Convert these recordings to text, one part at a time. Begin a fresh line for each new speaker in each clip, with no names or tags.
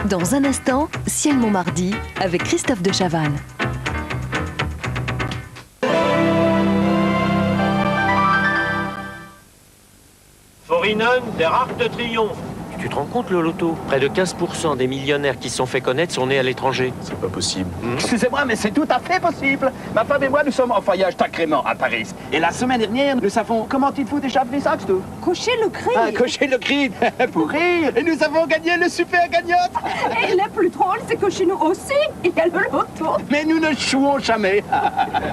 Dans un instant, Ciel Montmardi avec Christophe de Chavannes.
Forinen der Arc de Triomphe.
Tu te rends compte, le loto? Près de 15% des millionnaires qui se sont fait connaître sont nés à l'étranger.
C'est pas possible.
Excusez-moi, mais c'est tout à fait possible. Ma femme et moi, nous sommes en voyage sacrément à Paris. Et la semaine dernière, nous savons comment il faut déjà les sacs, tout.
Cocher le cri.
Ah, cocher le cri pour rire. Et nous avons gagné le super gagnante.
Et le plus drôle, c'est que chez nous aussi, il y a le loto.
Mais nous ne jouons jamais.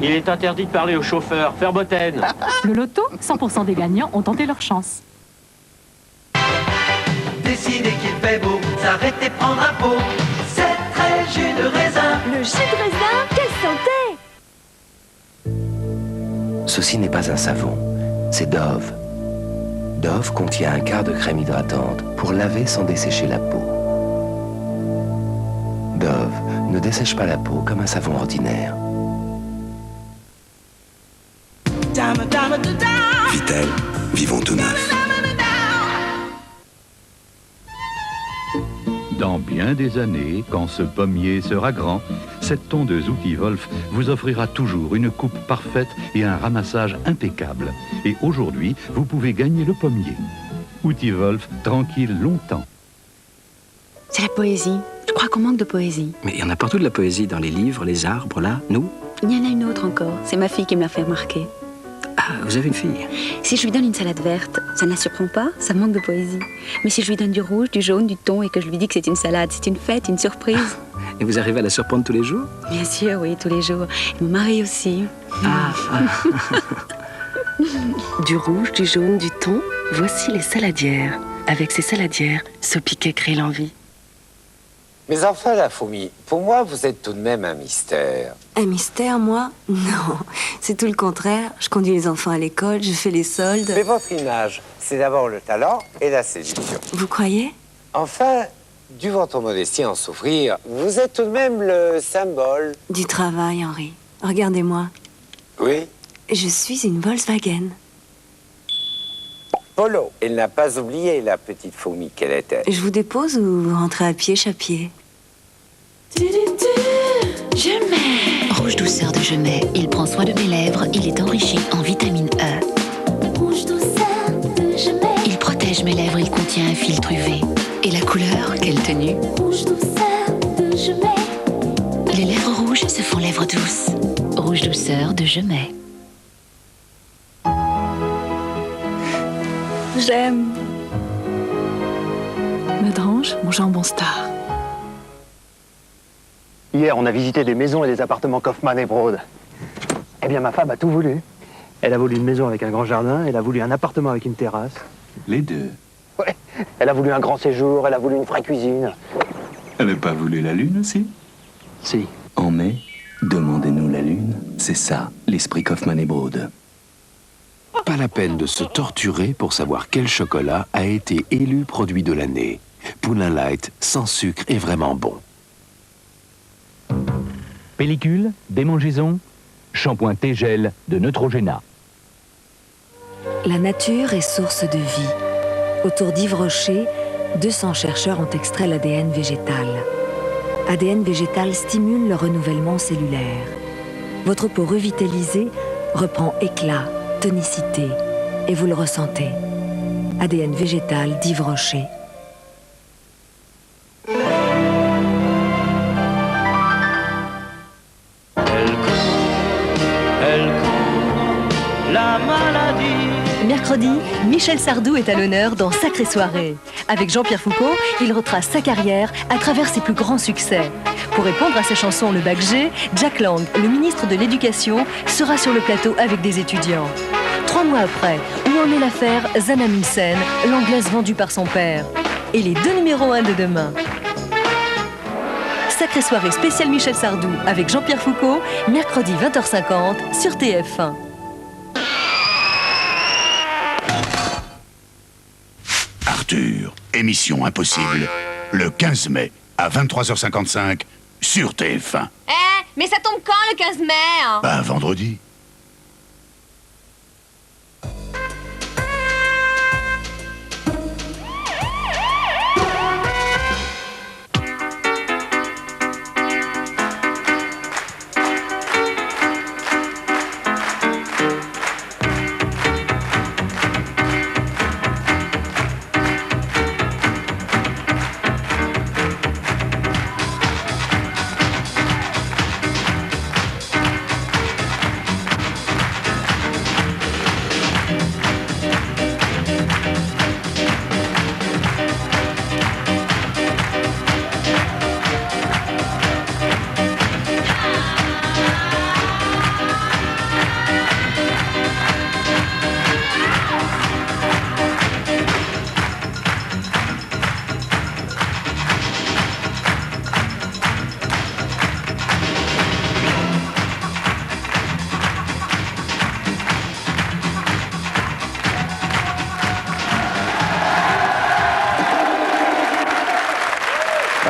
Il est interdit de parler aux chauffeurs. Faire bottaine.
Le loto, 100% des gagnants ont tenté leur chance.
Décider qu'il fait beau, s'arrêter prendre un pot, c'est très jus de raisin.
Le jus de raisin, quelle santé!
Ceci n'est pas un savon, c'est Dove. Dove contient un quart de crème hydratante pour laver sans dessécher la peau. Dove ne dessèche pas la peau comme un savon ordinaire.
Vitel, vivons tout neuf.
Dans bien des années, quand ce pommier sera grand, cette tondeuse Outil Wolf vous offrira toujours une coupe parfaite et un ramassage impeccable. Et aujourd'hui, vous pouvez gagner le pommier. Outil Wolf, tranquille longtemps.
C'est la poésie. Je crois qu'on manque de poésie.
Mais il y en a partout de la poésie, dans les livres, les arbres, là, nous.
Il y en a une autre encore. C'est ma fille qui me l'a fait remarquer.
Ah, vous avez une fille?
Si je lui donne une salade verte, ça ne la surprend pas, ça manque de poésie. Mais si je lui donne du rouge, du jaune, du thon et que je lui dis que c'est une salade, c'est une fête, une surprise.
Et vous arrivez à la surprendre tous les jours?
Bien sûr, oui, tous les jours. Et mon mari aussi.
Du rouge, du jaune, du thon, voici les saladières. Avec ces saladières, ce piquet crée l'envie.
Mais enfin, la Fourmi, pour moi, vous êtes tout de même un mystère.
Un mystère, moi? Non, c'est tout le contraire. Je conduis les enfants à l'école, je fais les soldes.
Mais votre image, c'est d'abord le talent et la séduction.
Vous croyez?
Enfin, dû votre modestie en souffrir, vous êtes tout de même le symbole...
Du travail, Henri. Regardez-moi.
Oui?
Je suis une Volkswagen.
Polo, elle n'a pas oublié la petite Fourmi qu'elle était.
Je vous dépose ou vous rentrez à pied, chapier?
Jemai. Rouge douceur de Jemai. Il prend soin de mes lèvres. Il est enrichi en vitamine E.
Rouge douceur de Jemai.
Il protège mes lèvres. Il contient un filtre UV. Et la couleur, quelle tenue.
Rouge douceur de Jemai.
Les lèvres rouges se font lèvres douces. Rouge douceur de Jemai.
J'aime. Medrange, mon jambon star.
Hier, on a visité des maisons et des appartements Kaufmann et Broad. Eh bien, ma femme a tout voulu. Elle a voulu une maison avec un grand jardin, elle a voulu un appartement avec une terrasse.
Les deux.
Ouais, elle a voulu un grand séjour, elle a voulu une vraie cuisine.
Elle n'a pas voulu la lune aussi?
Si.
En mai, demandez-nous la lune. C'est ça, l'esprit Kaufmann et Broad.
Pas la peine de se torturer pour savoir quel chocolat a été élu produit de l'année. Poulain Light, sans sucre, est vraiment bon.
Pellicule, démangeaison, shampoing T-Gel de Neutrogena.
La nature est source de vie. Autour d'Yves Rocher, 200 chercheurs ont extrait l'ADN végétal. ADN végétal stimule le renouvellement cellulaire. Votre peau revitalisée reprend éclat, tonicité, et vous le ressentez. ADN végétal d'Yves Rocher.
La maladie.
Mercredi, Michel Sardou est à l'honneur dans Sacrée Soirée. Avec Jean-Pierre Foucault, il retrace sa carrière à travers ses plus grands succès. Pour répondre à sa chanson Le Bac G, Jack Lang, le ministre de l'Éducation, sera sur le plateau avec des étudiants. 3 mois après, où en est l'affaire Zana Minsen, l'anglaise vendue par son père? Et les 2 numéros 1 de demain. Sacrée Soirée spéciale Michel Sardou avec Jean-Pierre Foucault, mercredi 20h50 sur TF1.
Arthur, émission impossible, le 15 mai à 23h55 sur TF1.
Mais ça tombe quand le 15 mai hein?
Ben, vendredi.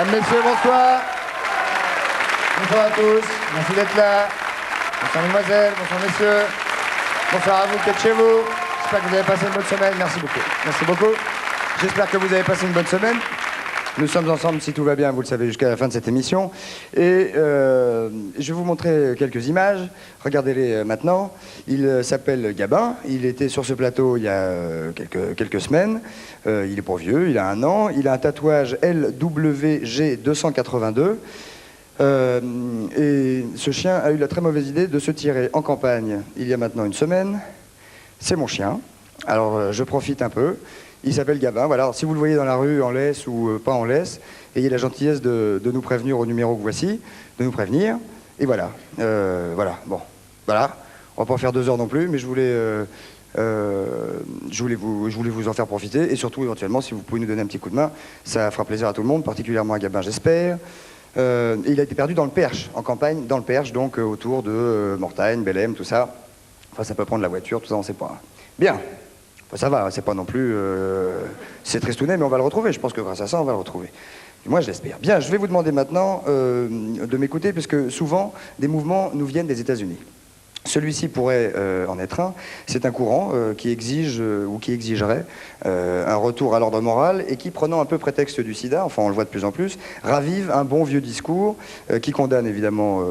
Mesdames, messieurs, bonsoir. Bonsoir à tous. Merci d'être là. Bonsoir, mesdemoiselles. Bonsoir, messieurs. Bonsoir à vous qui êtes chez vous. J'espère que vous avez passé une bonne semaine. Merci beaucoup. Merci beaucoup. J'espère que vous avez passé une bonne semaine. Nous sommes ensemble, si tout va bien, vous le savez, jusqu'à la fin de cette émission. Et je vais vous montrer quelques images. Regardez-les maintenant. Il s'appelle Gabin. Il était sur ce plateau il y a quelques semaines. Il est pas vieux, il a 1 an. Il a un tatouage LWG282. Et ce chien a eu la très mauvaise idée de se tirer en campagne il y a maintenant une semaine. C'est mon chien. Alors je profite un peu. Il s'appelle Gabin. Voilà. Alors, si vous le voyez dans la rue en laisse ou pas en laisse, ayez la gentillesse de nous prévenir au numéro que voici, de nous prévenir. Et voilà. Voilà. Bon. Voilà. On va pas en faire 2 heures non plus, mais je voulais vous en faire profiter. Et surtout, éventuellement, si vous pouvez nous donner un petit coup de main, ça fera plaisir à tout le monde, particulièrement à Gabin, j'espère. Il a été perdu dans le Perche, en campagne, dans le Perche, donc autour de Mortagne, Bellem, tout ça. Enfin, ça peut prendre la voiture, tout ça, on sait pas. Bien. Enfin, ça va, c'est pas non plus... c'est tristounet, mais on va le retrouver. Je pense que grâce à ça, on va le retrouver. Moi, je l'espère. Bien, je vais vous demander maintenant de m'écouter, puisque souvent, des mouvements nous viennent des États-Unis. Celui-ci pourrait en être un. C'est un courant qui exige ou qui exigerait un retour à l'ordre moral et qui, prenant un peu prétexte du sida, enfin on le voit de plus en plus, ravive un bon vieux discours qui condamne évidemment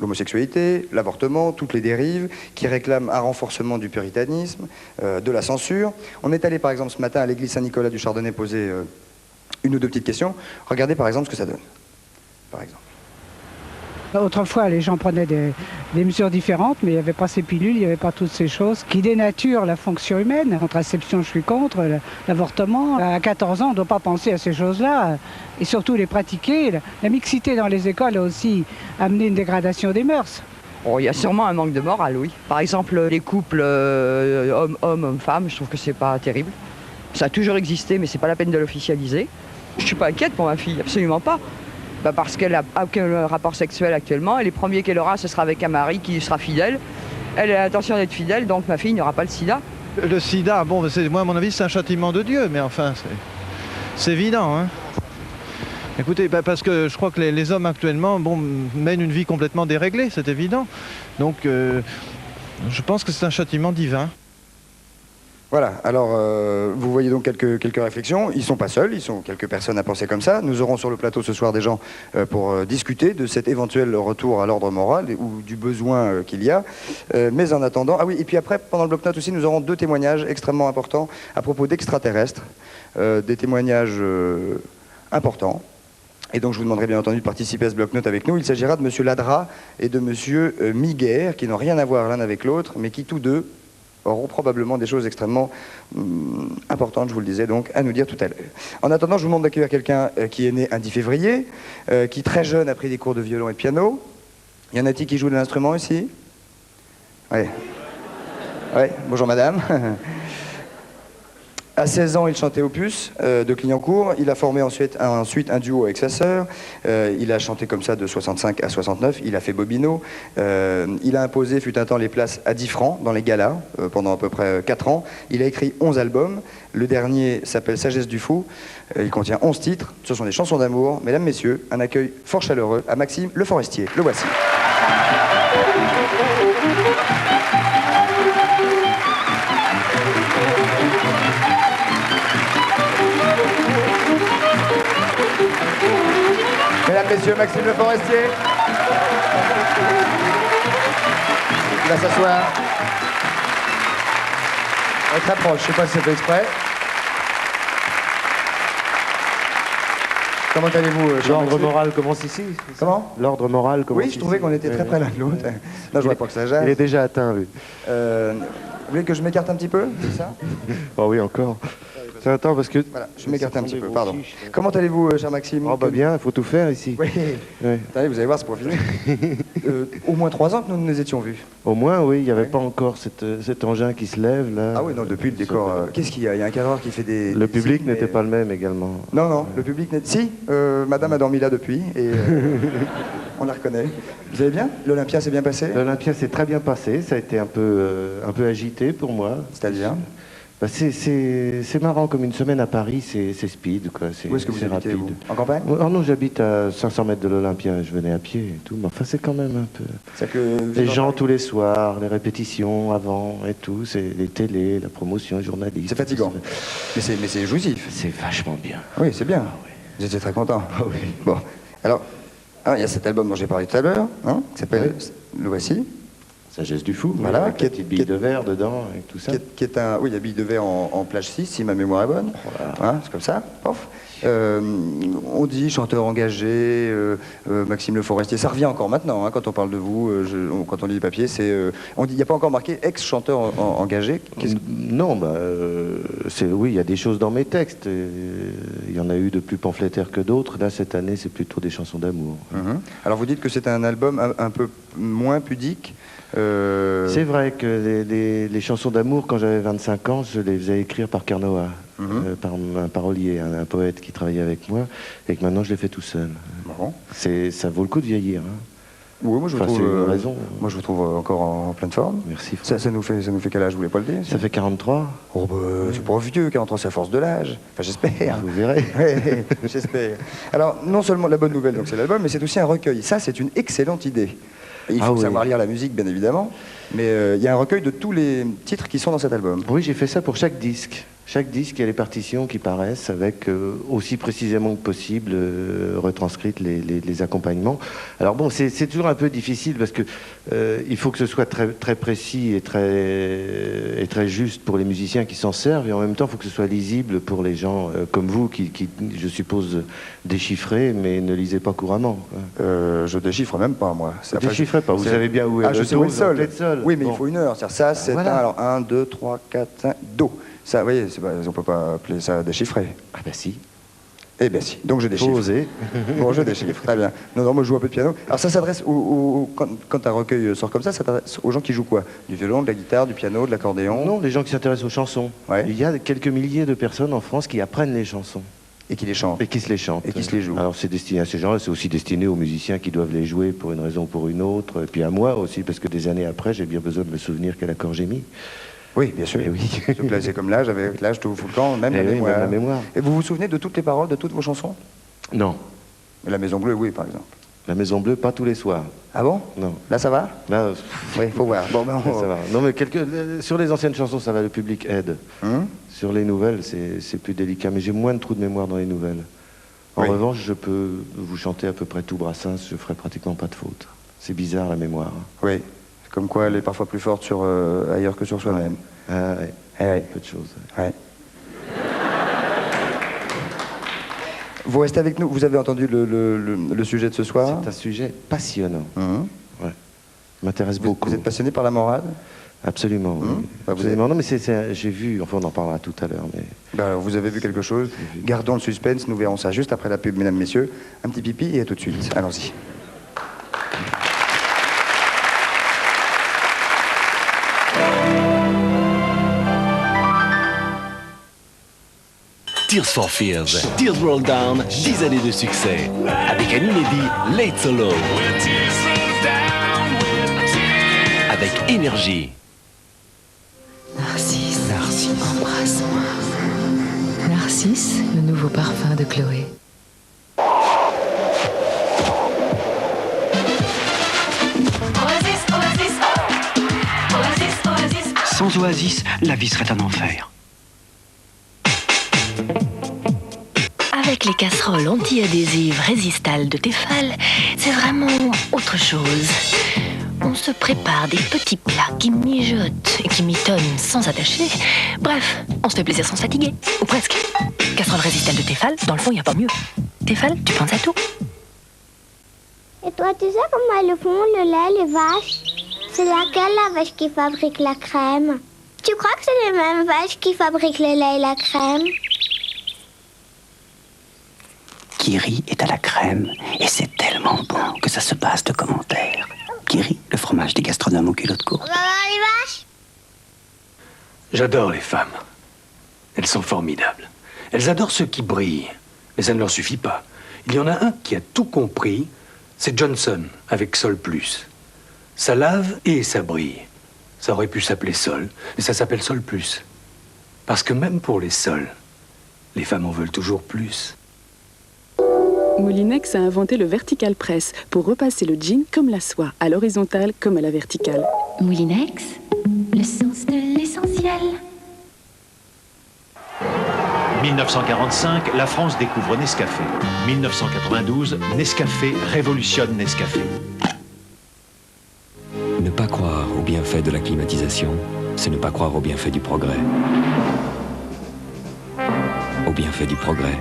l'homosexualité, l'avortement, toutes les dérives, qui réclame un renforcement du puritanisme, de la censure. On est allé par exemple ce matin à l'église Saint-Nicolas du Chardonnay poser 1 ou 2 petites questions. Regardez par exemple ce que ça donne. Par exemple.
Autrefois, les gens prenaient des mesures différentes, mais il n'y avait pas ces pilules, il n'y avait pas toutes ces choses qui dénaturent la fonction humaine. La contraception, je suis contre. L'avortement, à 14 ans, on ne doit pas penser à ces choses-là. Et surtout les pratiquer. La mixité dans les écoles a aussi amené une dégradation des mœurs.
Oh, il y a sûrement un manque de morale, oui. Par exemple, les couples homme-homme, homme-femme, je trouve que c'est pas terrible. Ça a toujours existé, mais c'est pas la peine de l'officialiser. Je suis pas inquiète pour ma fille, absolument pas. Parce qu'elle n'a aucun rapport sexuel actuellement, et les premiers qu'elle aura, ce sera avec un mari qui lui sera fidèle. Elle a l'intention d'être fidèle, donc ma fille n'aura pas le sida.
Le sida, bon, moi à mon avis, c'est un châtiment de Dieu, mais enfin, c'est évident. Hein. Écoutez, parce que je crois que les hommes actuellement mènent une vie complètement déréglée, c'est évident. Donc, je pense que c'est un châtiment divin.
Voilà, alors vous voyez donc quelques réflexions. Ils ne sont pas seuls, ils sont quelques personnes à penser comme ça. Nous aurons sur le plateau ce soir des gens pour discuter de cet éventuel retour à l'ordre moral ou du besoin qu'il y a. Mais en attendant, ah oui, et puis après, pendant le bloc-notes aussi, nous aurons 2 témoignages extrêmement importants à propos d'extraterrestres. Des témoignages importants. Et donc je vous demanderai bien entendu de participer à ce bloc-notes avec nous. Il s'agira de M. Ladra et de M. Miguer, qui n'ont rien à voir l'un avec l'autre, mais qui tous deux auront probablement des choses extrêmement importantes, je vous le disais, donc, à nous dire tout à l'heure. En attendant, je vous demande d'accueillir quelqu'un qui est né un 10 février, qui très jeune a pris des cours de violon et de piano. Y en a-t-il qui joue de l'instrument ici? Oui. Oui, bonjour madame. À 16 ans, il chantait Opus de Clignancourt. Il a formé ensuite un duo avec sa sœur. Il a chanté comme ça de 65 à 69. Il a fait Bobino. Il a imposé, fut un temps, les places à 10 francs dans les galas pendant à peu près 4 ans. Il a écrit 11 albums. Le dernier s'appelle Sagesse du Fou. Il contient 11 titres. Ce sont des chansons d'amour. Mesdames, messieurs, un accueil fort chaleureux à Maxime Le Forestier. Le voici. Mesdames, messieurs, Maxime Le Forestier. Il va s'asseoir. On est très proche, je ne sais pas si c'est fait exprès. Comment allez-vous,
L'ordre moral commence ici.
Comment?
L'ordre moral commence ici.
Oui, je trouvais qu'on était très près l'un de l'autre. Non, je vois pas que ça gêne.
Il est déjà atteint, oui.
Vous voulez que je m'écarte un petit peu, c'est ça?
Oh oui, encore. Attends, parce que...
Voilà, je m'écarte un petit peu, pardon. Comment allez-vous, cher Maxime?
Oh, bah bien, il faut tout faire ici.
Oui.
Oui.
Attendez, vous allez voir, c'est pour finir. Au moins 3 ans que nous nous étions vus.
Au moins, oui, il n'y avait pas encore cet engin qui se lève, là.
Ah oui, non, depuis le décor... Qu'est-ce qu'il y a? Il y a un cadreur qui fait des...
Le public n'était pas le même, également.
Non, non, le public n'était... Si, madame a dormi là depuis, et on la reconnaît. Vous allez bien? L'Olympia s'est bien passé?
L'Olympia s'est très bien passé, ça a été un peu agité pour moi.
C'est-à-dire?
Bah, c'est marrant, comme une semaine à Paris, c'est speed, quoi.
Où est-ce que vous habitez, vous ? En campagne ?
Oh non, j'habite à 500 mètres de l'Olympia, je venais à pied et tout, mais enfin c'est quand même un peu... Les gens tous les soirs, les répétitions avant et tout, c'est les télés, la promotion, les journalistes...
C'est fatigant, mais c'est jouissif.
C'est vachement bien.
Oui, c'est bien. Vous étiez très content.
Oui.
Bon, alors, il y a cet album dont j'ai parlé tout à l'heure, hein, qui s'appelle... Le voici.
Sagesse du fou,
voilà,
avec la petite bille de verre dedans et tout ça.
Qui est un... Oui, il y a bille de verre en plage 6, si ma mémoire est bonne. Voilà. Hein, c'est comme ça, pof. On dit chanteur engagé, Maxime Le Forestier, ça revient encore maintenant, hein, quand on parle de vous, quand on lit les papiers, on dit, il n'y a pas encore marqué ex-chanteur engagé.
Non, oui, il y a des choses dans mes textes, il y en a eu de plus pamphlétaires que d'autres, là cette année c'est plutôt des chansons d'amour.
Alors vous dites que c'est un album un peu moins pudique.
C'est vrai que les chansons d'amour, quand j'avais 25 ans, je les faisais écrire par Carnoa, par un parolier, un poète qui travaillait avec moi, et que maintenant je les fais tout seul.
Bon.
Ça vaut le coup de vieillir. Hein.
Oui, moi je vous trouve,
raison.
Moi je vous trouve encore en pleine forme.
Merci.
Ça nous fait quel âge, vous voulez pas le dire?
Ça fait 43.
Oh c'est pas vieux, 43 c'est à force de l'âge. Enfin j'espère.
Vous verrez.
Ouais, j'espère. Alors non seulement la bonne nouvelle, donc c'est l'album, mais c'est aussi un recueil. Ça c'est une excellente idée. Il faut savoir lire la musique, bien évidemment, mais il y a un recueil de tous les titres qui sont dans cet album.
Oui, j'ai fait ça pour chaque disque. Chaque disque, il y a les partitions qui paraissent avec aussi précisément que possible retranscrites les accompagnements. Alors bon, c'est toujours un peu difficile parce que il faut que ce soit très, très précis et très juste pour les musiciens qui s'en servent, et en même temps, il faut que ce soit lisible pour les gens comme vous qui, je suppose, déchiffrez, mais ne lisez pas couramment.
Je déchiffre même pas, moi.
Vous ne déchiffrez pas, vous savez bien où est le
je sais où est le
sol.
Oui, mais il faut une heure. C'est ça, 7,
voilà.
Alors 1, 2, 3, 4, 5, Do. Ça, vous voyez, on peut pas appeler ça déchiffrer.
Ah ben si.
Eh bien si, donc je déchiffre.
Faut oser.
Bon, je déchiffre, très bien. Non, moi je joue un peu de piano. Alors ça s'adresse, quand un recueil sort comme ça s'adresse aux gens qui jouent quoi? Du violon, de la guitare, du piano, de l'accordéon?
Non, les gens qui s'intéressent aux chansons. Ouais. Il y a quelques milliers de personnes en France qui apprennent les chansons.
Et qui les chantent.
Et qui se les chantent.
Et qui se les jouent.
Alors c'est destiné à ces gens-là, c'est aussi destiné aux musiciens qui doivent les jouer pour une raison ou pour une autre. Et puis à moi aussi, parce que des années après, j'ai bien besoin de me souvenir quel accord j'ai mis.
Oui, bien sûr.
Oui.
C'est comme l'âge, avec l'âge, tout fout le camp, même la mémoire.
Même la mémoire.
Et vous vous souvenez de toutes les paroles de toutes vos chansons?
Non.
Mais La Maison Bleue, oui, par exemple.
La Maison Bleue, pas tous les soirs.
Ah bon?
Non.
Là, ça va?
Là,
oui, faut voir. Bon, ben,
ça va. Non, mais sur les anciennes chansons, ça va, le public aide. Sur les nouvelles, c'est plus délicat. Mais j'ai moins de trous de mémoire dans les nouvelles. En revanche, je peux vous chanter à peu près tout Brassens, je ferai pratiquement pas de faute. C'est bizarre, la mémoire.
Oui. Comme quoi, elle est parfois plus forte sur ailleurs que sur soi-même.
Ah oui. Peu de choses.
Ouais. Vous restez avec nous. Vous avez entendu le sujet de ce soir?
C'est un sujet passionnant. Ouais. M'intéresse beaucoup.
Vous êtes passionné par la morale?
Absolument. Oui. Absolument. Non, mais j'ai vu. Enfin, on en parlera tout à l'heure. Mais
alors, vous avez vu quelque chose? Gardons le suspense. Nous verrons ça juste après la pub, mesdames, messieurs. Un petit pipi et à tout de suite. Allons-y.
Tears for Fears, Tears Roll Down, 10 années de succès. Avec un inédit Late Solo. Avec énergie.
Narcisse, embrasse-moi. Narcisse, le nouveau parfum de Chloé.
Sans Oasis, la vie serait un enfer.
Avec les casseroles anti-adhésives Résistal de Tefal, c'est vraiment autre chose. On se prépare des petits plats qui mijotent et qui mitonnent sans attacher. Bref, on se fait plaisir sans se fatiguer, ou presque. Casserole Résistal de Tefal, dans le fond, il n'y a pas mieux. Tefal, tu penses à tout.
Et toi, tu sais comment elles font le lait, les vaches? C'est laquelle la vache qui fabrique la crème? Tu crois que c'est les mêmes vaches qui fabriquent le lait et la crème?
Kiri est à la crème et c'est tellement bon que ça se passe de commentaires. Kiri, le fromage des gastronomes au culot de courte.
On va voir les vaches?
J'adore les femmes. Elles sont formidables. Elles adorent ceux qui brillent. Mais ça ne leur suffit pas. Il y en a un qui a tout compris. C'est Johnson, avec Sol Plus. Ça lave et ça brille. Ça aurait pu s'appeler Sol, mais ça s'appelle Sol Plus. Parce que même pour les sols, les femmes en veulent toujours plus.
Moulinex a inventé le vertical press pour repasser le jean comme la soie, à l'horizontale comme à la verticale.
Moulinex, le sens de l'essentiel.
1945, la France découvre Nescafé. 1992, Nescafé révolutionne Nescafé.
Ne pas croire au bienfait de la climatisation, c'est ne pas croire au bienfait du progrès. Au bienfait du progrès.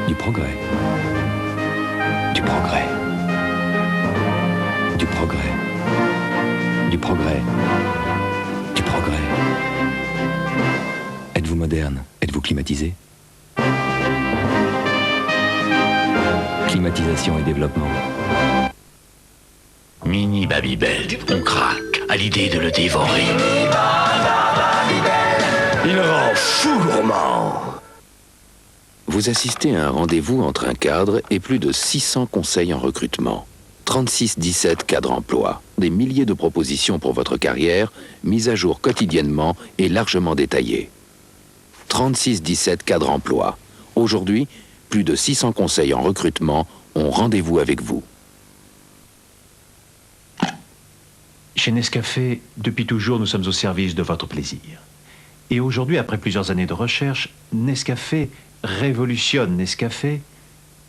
Du progrès. Du progrès. Du progrès. Du progrès. Du progrès. Êtes-vous moderne? Êtes-vous climatisé? Climatisation et développement.
Mini Babybel, on craque à l'idée de le dévorer. Il rend fou gourmand.
Vous assistez à un rendez-vous entre un cadre et plus de 600 conseils en recrutement. 36-17 cadres emploi. Des milliers de propositions pour votre carrière, mises à jour quotidiennement et largement détaillées. 36-17 cadres emploi. Aujourd'hui, plus de 600 conseils en recrutement ont rendez-vous avec vous.
Chez Nescafé, depuis toujours, nous sommes au service de votre plaisir. Et aujourd'hui, après plusieurs années de recherche, Nescafé révolutionne Nescafé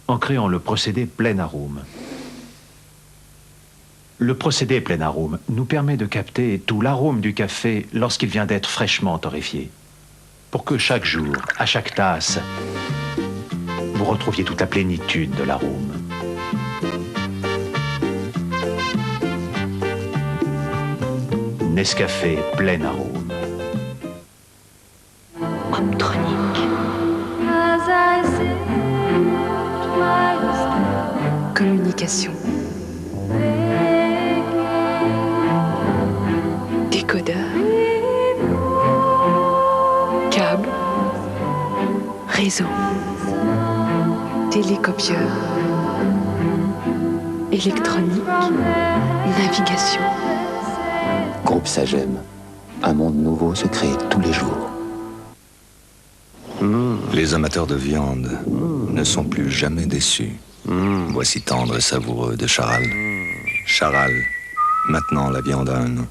en créant le procédé plein arôme. Le procédé plein arôme nous permet de capter tout l'arôme du café lorsqu'il vient d'être fraîchement torréfié. Pour que chaque jour, à chaque tasse, vous retrouviez toute la plénitude de l'arôme. Nescafé plein arôme.
Optronique.
Communication. Décodeur. Câble. Réseau. Télécopieur. Électronique. Navigation.
Groupe Sagem, un monde nouveau se crée tous les jours.
Les amateurs de viande ne sont plus jamais déçus. Voici tendre et savoureux de Charal. Charal, maintenant la viande a un nom.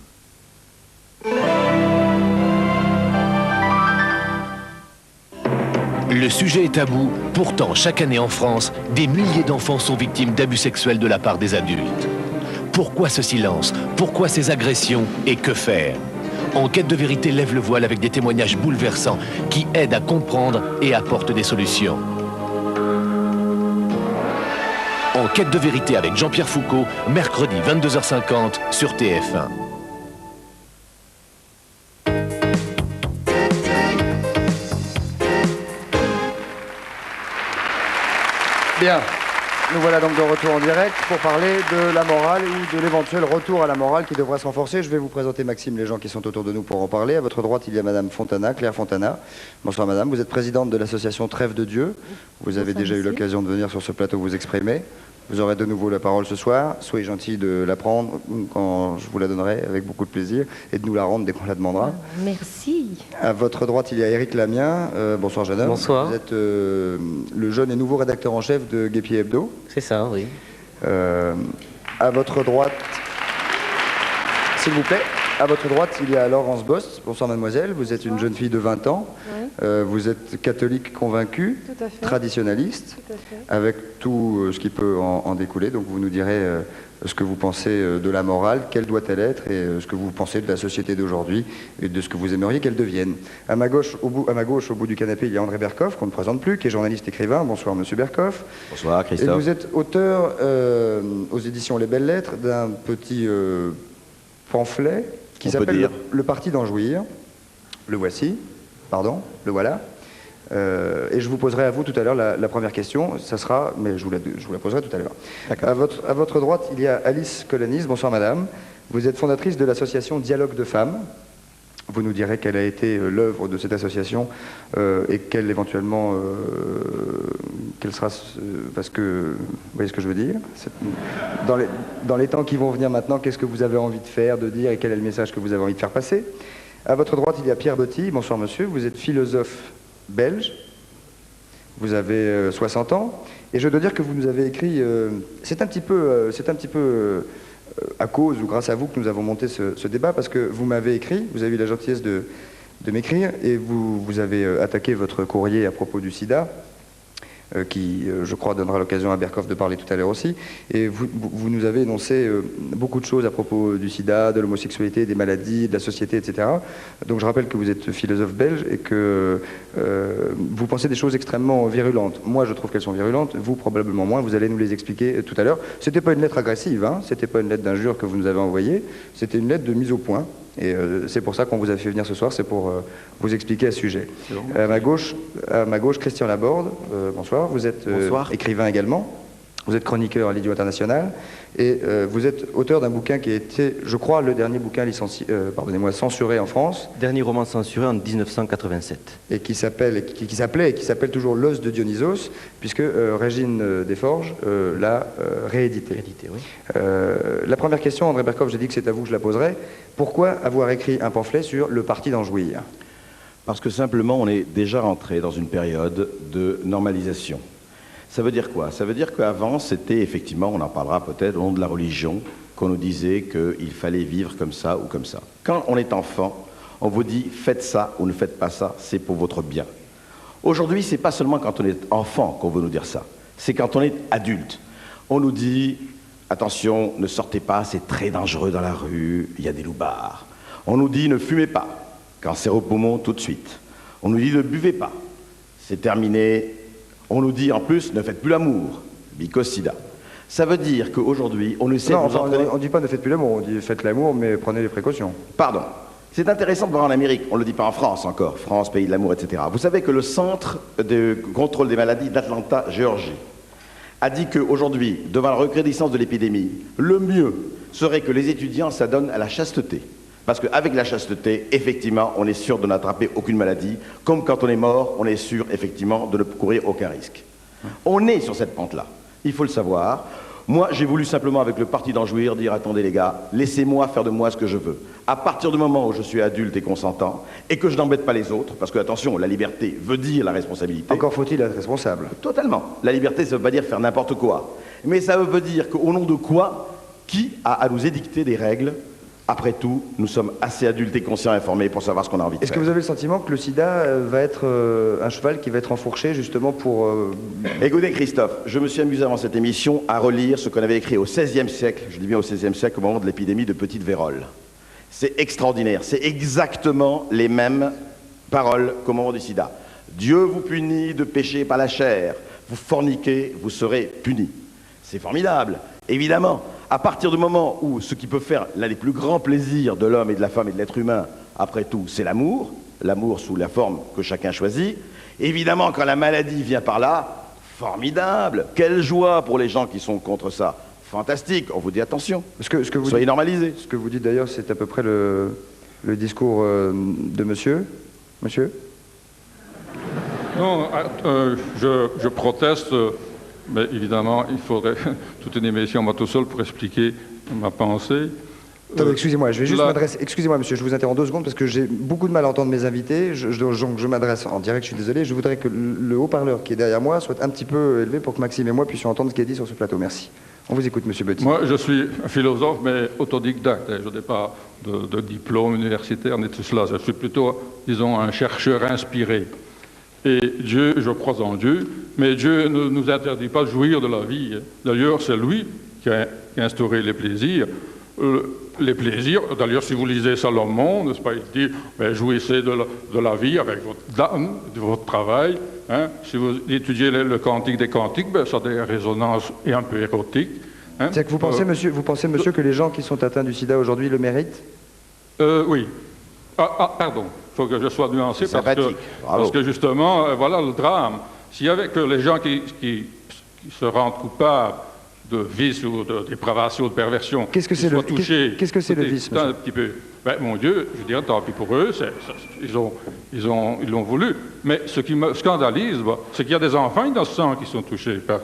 Le sujet est tabou, pourtant chaque année en France, des milliers d'enfants sont victimes d'abus sexuels de la part des adultes. Pourquoi ce silence? Pourquoi ces agressions? Et que faire? Enquête de vérité lève le voile avec des témoignages bouleversants qui aident à comprendre et apportent des solutions. Enquête de vérité avec Jean-Pierre Foucault, mercredi 22h50 sur TF1.
Bien, nous voilà donc de retour en direct pour parler de la morale ou de l'éventuel retour à la morale qui devra se renforcer. Je vais vous présenter, Maxime, les gens qui sont autour de nous pour en parler. À votre droite, il y a Madame Fontana, Claire Fontana. Bonsoir Madame, vous êtes présidente de l'association Trêve de Dieu. Vous avez déjà eu l'occasion de venir sur ce plateau vous exprimer. Vous aurez de nouveau la parole ce soir. Soyez gentil de la prendre quand je vous la donnerai avec beaucoup de plaisir et de nous la rendre dès qu'on la demandera.
Merci.
À votre droite, il y a Éric Lamien. Bonsoir jeune homme.
Bonsoir.
Vous êtes le jeune et nouveau rédacteur en chef de Guépier Hebdo.
C'est ça, oui.
À votre droite, s'il vous plaît, à votre droite, il y a Laurence Bost. Bonsoir mademoiselle, vous êtes une jeune fille de 20 ans. Vous êtes catholique convaincue, traditionnaliste, avec tout ce qui peut en découler. Donc vous nous direz ce que vous pensez de la morale, quelle doit-elle être, et ce que vous pensez de la société d'aujourd'hui, et de ce que vous aimeriez qu'elle devienne. À ma gauche, au bout du canapé, il y a André Berkoff, qu'on ne présente plus, qui est journaliste écrivain. Bonsoir monsieur Berkoff.
Bonsoir Christophe.
Et vous êtes auteur aux éditions Les Belles Lettres d'un petit pamphlet qui s'appelle Le Parti d'en jouir. Le voici. Pardon, le voilà. Et je vous poserai à vous tout à l'heure la première question. Ça sera, mais je vous la poserai tout à l'heure. À votre droite, il y a Alice Colanis. Bonsoir madame. Vous êtes fondatrice de l'association Dialogue de Femmes. Vous nous direz quelle a été l'œuvre de cette association et quelle éventuellement, quelle sera, parce que, vous voyez ce que je veux dire, dans les temps qui vont venir maintenant, qu'est-ce que vous avez envie de faire, de dire et quel est le message que vous avez envie de faire passer. À votre droite, il y a Pierre Botti. Bonsoir monsieur, vous êtes philosophe belge. Vous avez 60 ans. Et je dois dire que vous nous avez écrit... c'est un petit peu à cause ou grâce à vous que nous avons monté ce débat, parce que vous m'avez écrit, vous avez eu la gentillesse de m'écrire, et vous avez attaqué votre courrier à propos du sida, qui, je crois, donnera l'occasion à Berkoff de parler tout à l'heure aussi. Et vous nous avez énoncé beaucoup de choses à propos du sida, de l'homosexualité, des maladies, de la société, etc. Donc je rappelle que vous êtes philosophe belge et que vous pensez des choses extrêmement virulentes. Moi, je trouve qu'elles sont virulentes, vous, probablement moins. Vous allez nous les expliquer tout à l'heure. C'était pas une lettre agressive, hein, c'était pas une lettre d'injure que vous nous avez envoyée, c'était une lettre de mise au point. Et c'est pour ça qu'on vous a fait venir ce soir, c'est pour vous expliquer à ce sujet. À ma gauche, Christian Laborde, bonsoir. Vous êtes écrivain également, vous êtes chroniqueur à l'Idiot International, et vous êtes auteur d'un bouquin qui a été, je crois, le dernier bouquin censuré en France.
Dernier roman censuré en 1987.
Et qui s'appelait et qui s'appelle toujours L'os de Dionysos, puisque Régine Desforges l'a réédité. La première question, André Berkoff, j'ai dit que c'est à vous que je la poserai. Pourquoi avoir écrit un pamphlet sur le parti d'en jouir?
Parce que simplement, on est déjà rentré dans une période de normalisation. Ça veut dire quoi? Ça veut dire qu'avant, c'était effectivement, on en parlera peut-être au nom de la religion, qu'on nous disait qu'il fallait vivre comme ça ou comme ça. Quand on est enfant, on vous dit faites ça ou ne faites pas ça, c'est pour votre bien. Aujourd'hui, c'est pas seulement quand on est enfant qu'on veut nous dire ça, c'est quand on est adulte. On nous dit attention, ne sortez pas, c'est très dangereux dans la rue, il y a des loupards. On nous dit ne fumez pas, cancer au poumon tout de suite. On nous dit ne buvez pas, c'est terminé. On nous dit en plus ne faites plus l'amour, bicosida. Ça veut dire qu'aujourd'hui, on essaie de vous entraîner...
on ne dit pas ne faites plus l'amour, on dit faites l'amour, mais prenez les précautions.
Pardon. C'est intéressant de voir en Amérique, on ne le dit pas en France encore, France, pays de l'amour, etc. Vous savez que le Centre de contrôle des maladies d'Atlanta, Géorgie, a dit qu'aujourd'hui, devant la recrudescence de l'épidémie, le mieux serait que les étudiants s'adonnent à la chasteté. Parce qu'avec la chasteté, effectivement, on est sûr de n'attraper aucune maladie, comme quand on est mort, on est sûr, effectivement, de ne courir aucun risque. On est sur cette pente-là, il faut le savoir. Moi, j'ai voulu simplement, avec le parti d'en jouir, dire, attendez les gars, laissez-moi faire de moi ce que je veux. À partir du moment où je suis adulte et consentant, et que je n'embête pas les autres, parce que, attention, la liberté veut dire la responsabilité.
Encore faut-il être responsable.
Totalement. La liberté, ça ne veut pas dire faire n'importe quoi. Mais ça veut dire qu'au nom de quoi, qui a à nous édicter des règles? Après tout, nous sommes assez adultes et conscients et informés pour savoir ce qu'on a envie de faire.
Est-ce que vous avez le sentiment que le sida va être un cheval qui va être enfourché justement pour...
Écoutez Christophe, je me suis amusé avant cette émission à relire ce qu'on avait écrit au XVIe siècle, je dis bien au XVIe siècle, au moment de l'épidémie de petite vérole. C'est extraordinaire, c'est exactement les mêmes paroles qu'au moment du sida. Dieu vous punit de pécher par la chair, vous forniquez, vous serez punis. C'est formidable, évidemment. À partir du moment où ce qui peut faire l'un des plus grands plaisirs de l'homme et de la femme et de l'être humain, après tout, c'est l'amour, l'amour sous la forme que chacun choisit. Évidemment, quand la maladie vient par là, formidable, quelle joie pour les gens qui sont contre ça. Fantastique, on vous dit attention, soyez normalisés.
Ce que vous dites d'ailleurs, c'est à peu près le discours de monsieur. Monsieur?
Non, je proteste... Mais évidemment, il faudrait toute une émission moi tout seul pour expliquer ma pensée.
Attendez, excusez-moi, je vais juste m'adresser... Excusez-moi, monsieur, je vous interromps 2 secondes parce que j'ai beaucoup de mal à entendre mes invités. Je m'adresse en direct, je suis désolé. Je voudrais que le haut-parleur qui est derrière moi soit un petit peu élevé pour que Maxime et moi puissions entendre ce qui est dit sur ce plateau. Merci. On vous écoute, monsieur Botti.
Moi, je suis un philosophe, mais autodidacte. Je n'ai pas de diplôme universitaire ni tout cela. Je suis plutôt, disons, un chercheur inspiré. Et Dieu, je crois en Dieu, mais Dieu ne nous interdit pas de jouir de la vie. D'ailleurs, c'est lui qui a instauré les plaisirs. Les plaisirs, d'ailleurs, si vous lisez Salomon, n'est-ce pas, il dit, jouissez de la vie avec votre dame, de votre travail. Hein. Si vous étudiez le Cantique des Cantiques, ça a des résonances et un peu érotiques. Hein.
C'est que vous pensez, monsieur, que les gens qui sont atteints du sida aujourd'hui le méritent?
Oui. Pardon. Il faut que je sois nuancé parce que justement, voilà le drame. S'il y avait que les gens qui se rendent coupables de vice ou de dépravation, de perversion,
qu'est-ce que c'est le vice,
un petit peu. Mon Dieu, je dirais, tant pis pour eux, ils l'ont voulu. Mais ce qui me scandalise, c'est qu'il y a des enfants innocents qui sont touchés par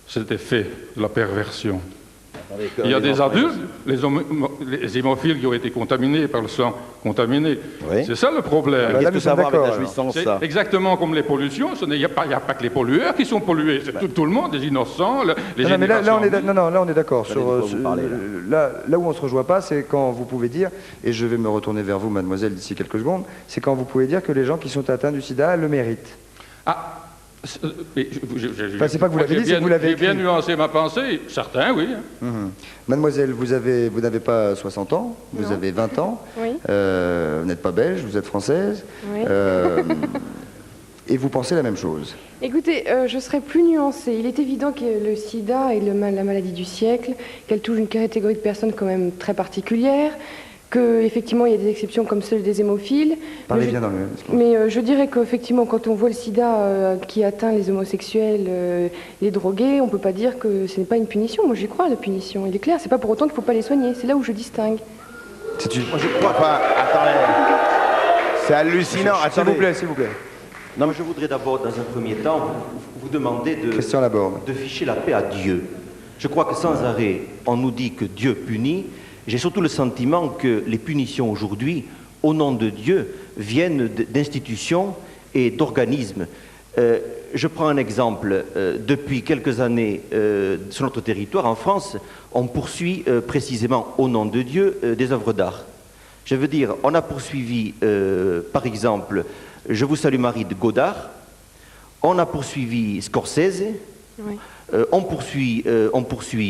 cet effet de la perversion. Il y a des adultes, les hémophiles qui ont été contaminés par le sang contaminé.
Oui.
C'est ça le problème.
Qu'est-ce que ça a à voir avec la jouissance, ça?
Exactement comme les pollutions. Il n'y a pas que les pollueurs qui sont pollués. C'est tout le monde, les innocents, les
Non, mais là,
générations.
là, on est d'accord.
Allez, de quoi vous parlez,
Là où on ne se rejoint pas, c'est quand vous pouvez dire, et je vais me retourner vers vous, mademoiselle, d'ici quelques secondes, c'est quand vous pouvez dire que les gens qui sont atteints du sida le méritent.
Ah,
c'est pas que vous l'avez dit, c'est que vous l'avez
J'ai bien
écrit.
nuancé ma pensée. Certains, oui.
Mademoiselle, vous n'avez pas 60 ans, vous avez 20 ans,
Oui.
vous n'êtes pas belge, vous êtes française,
Oui.
et vous pensez la même chose.
Écoutez, je serais plus nuancée. Il est évident que le sida est la maladie du siècle, qu'elle touche une catégorie de personnes quand même très particulière, qu'effectivement il y a des exceptions comme celle des hémophiles.
Parlez bien dans le...
Mais je dirais qu'effectivement, quand on voit le sida qui atteint les homosexuels, les drogués, on ne peut pas dire que ce n'est pas une punition. Moi, j'y crois, la punition. Il est clair, c'est pas pour autant qu'il ne faut pas les soigner. C'est là où je distingue.
Moi, je crois pas. Attendez. C'est hallucinant.
S'il vous plaît, s'il vous plaît.
Non, mais je voudrais d'abord, dans un premier temps, vous demander
Christian Laborde.
de ficher la paix à Dieu. Je crois que sans arrêt, on nous dit que Dieu punit. J'ai surtout le sentiment que les punitions aujourd'hui, au nom de Dieu, viennent d'institutions et d'organismes. Je prends un exemple. Depuis quelques années, sur notre territoire, en France, on poursuit précisément, au nom de Dieu, des œuvres d'art. Je veux dire, on a poursuivi, par exemple, Je vous salue Marie de Godard, on a poursuivi Scorsese,
Oui.
on poursuit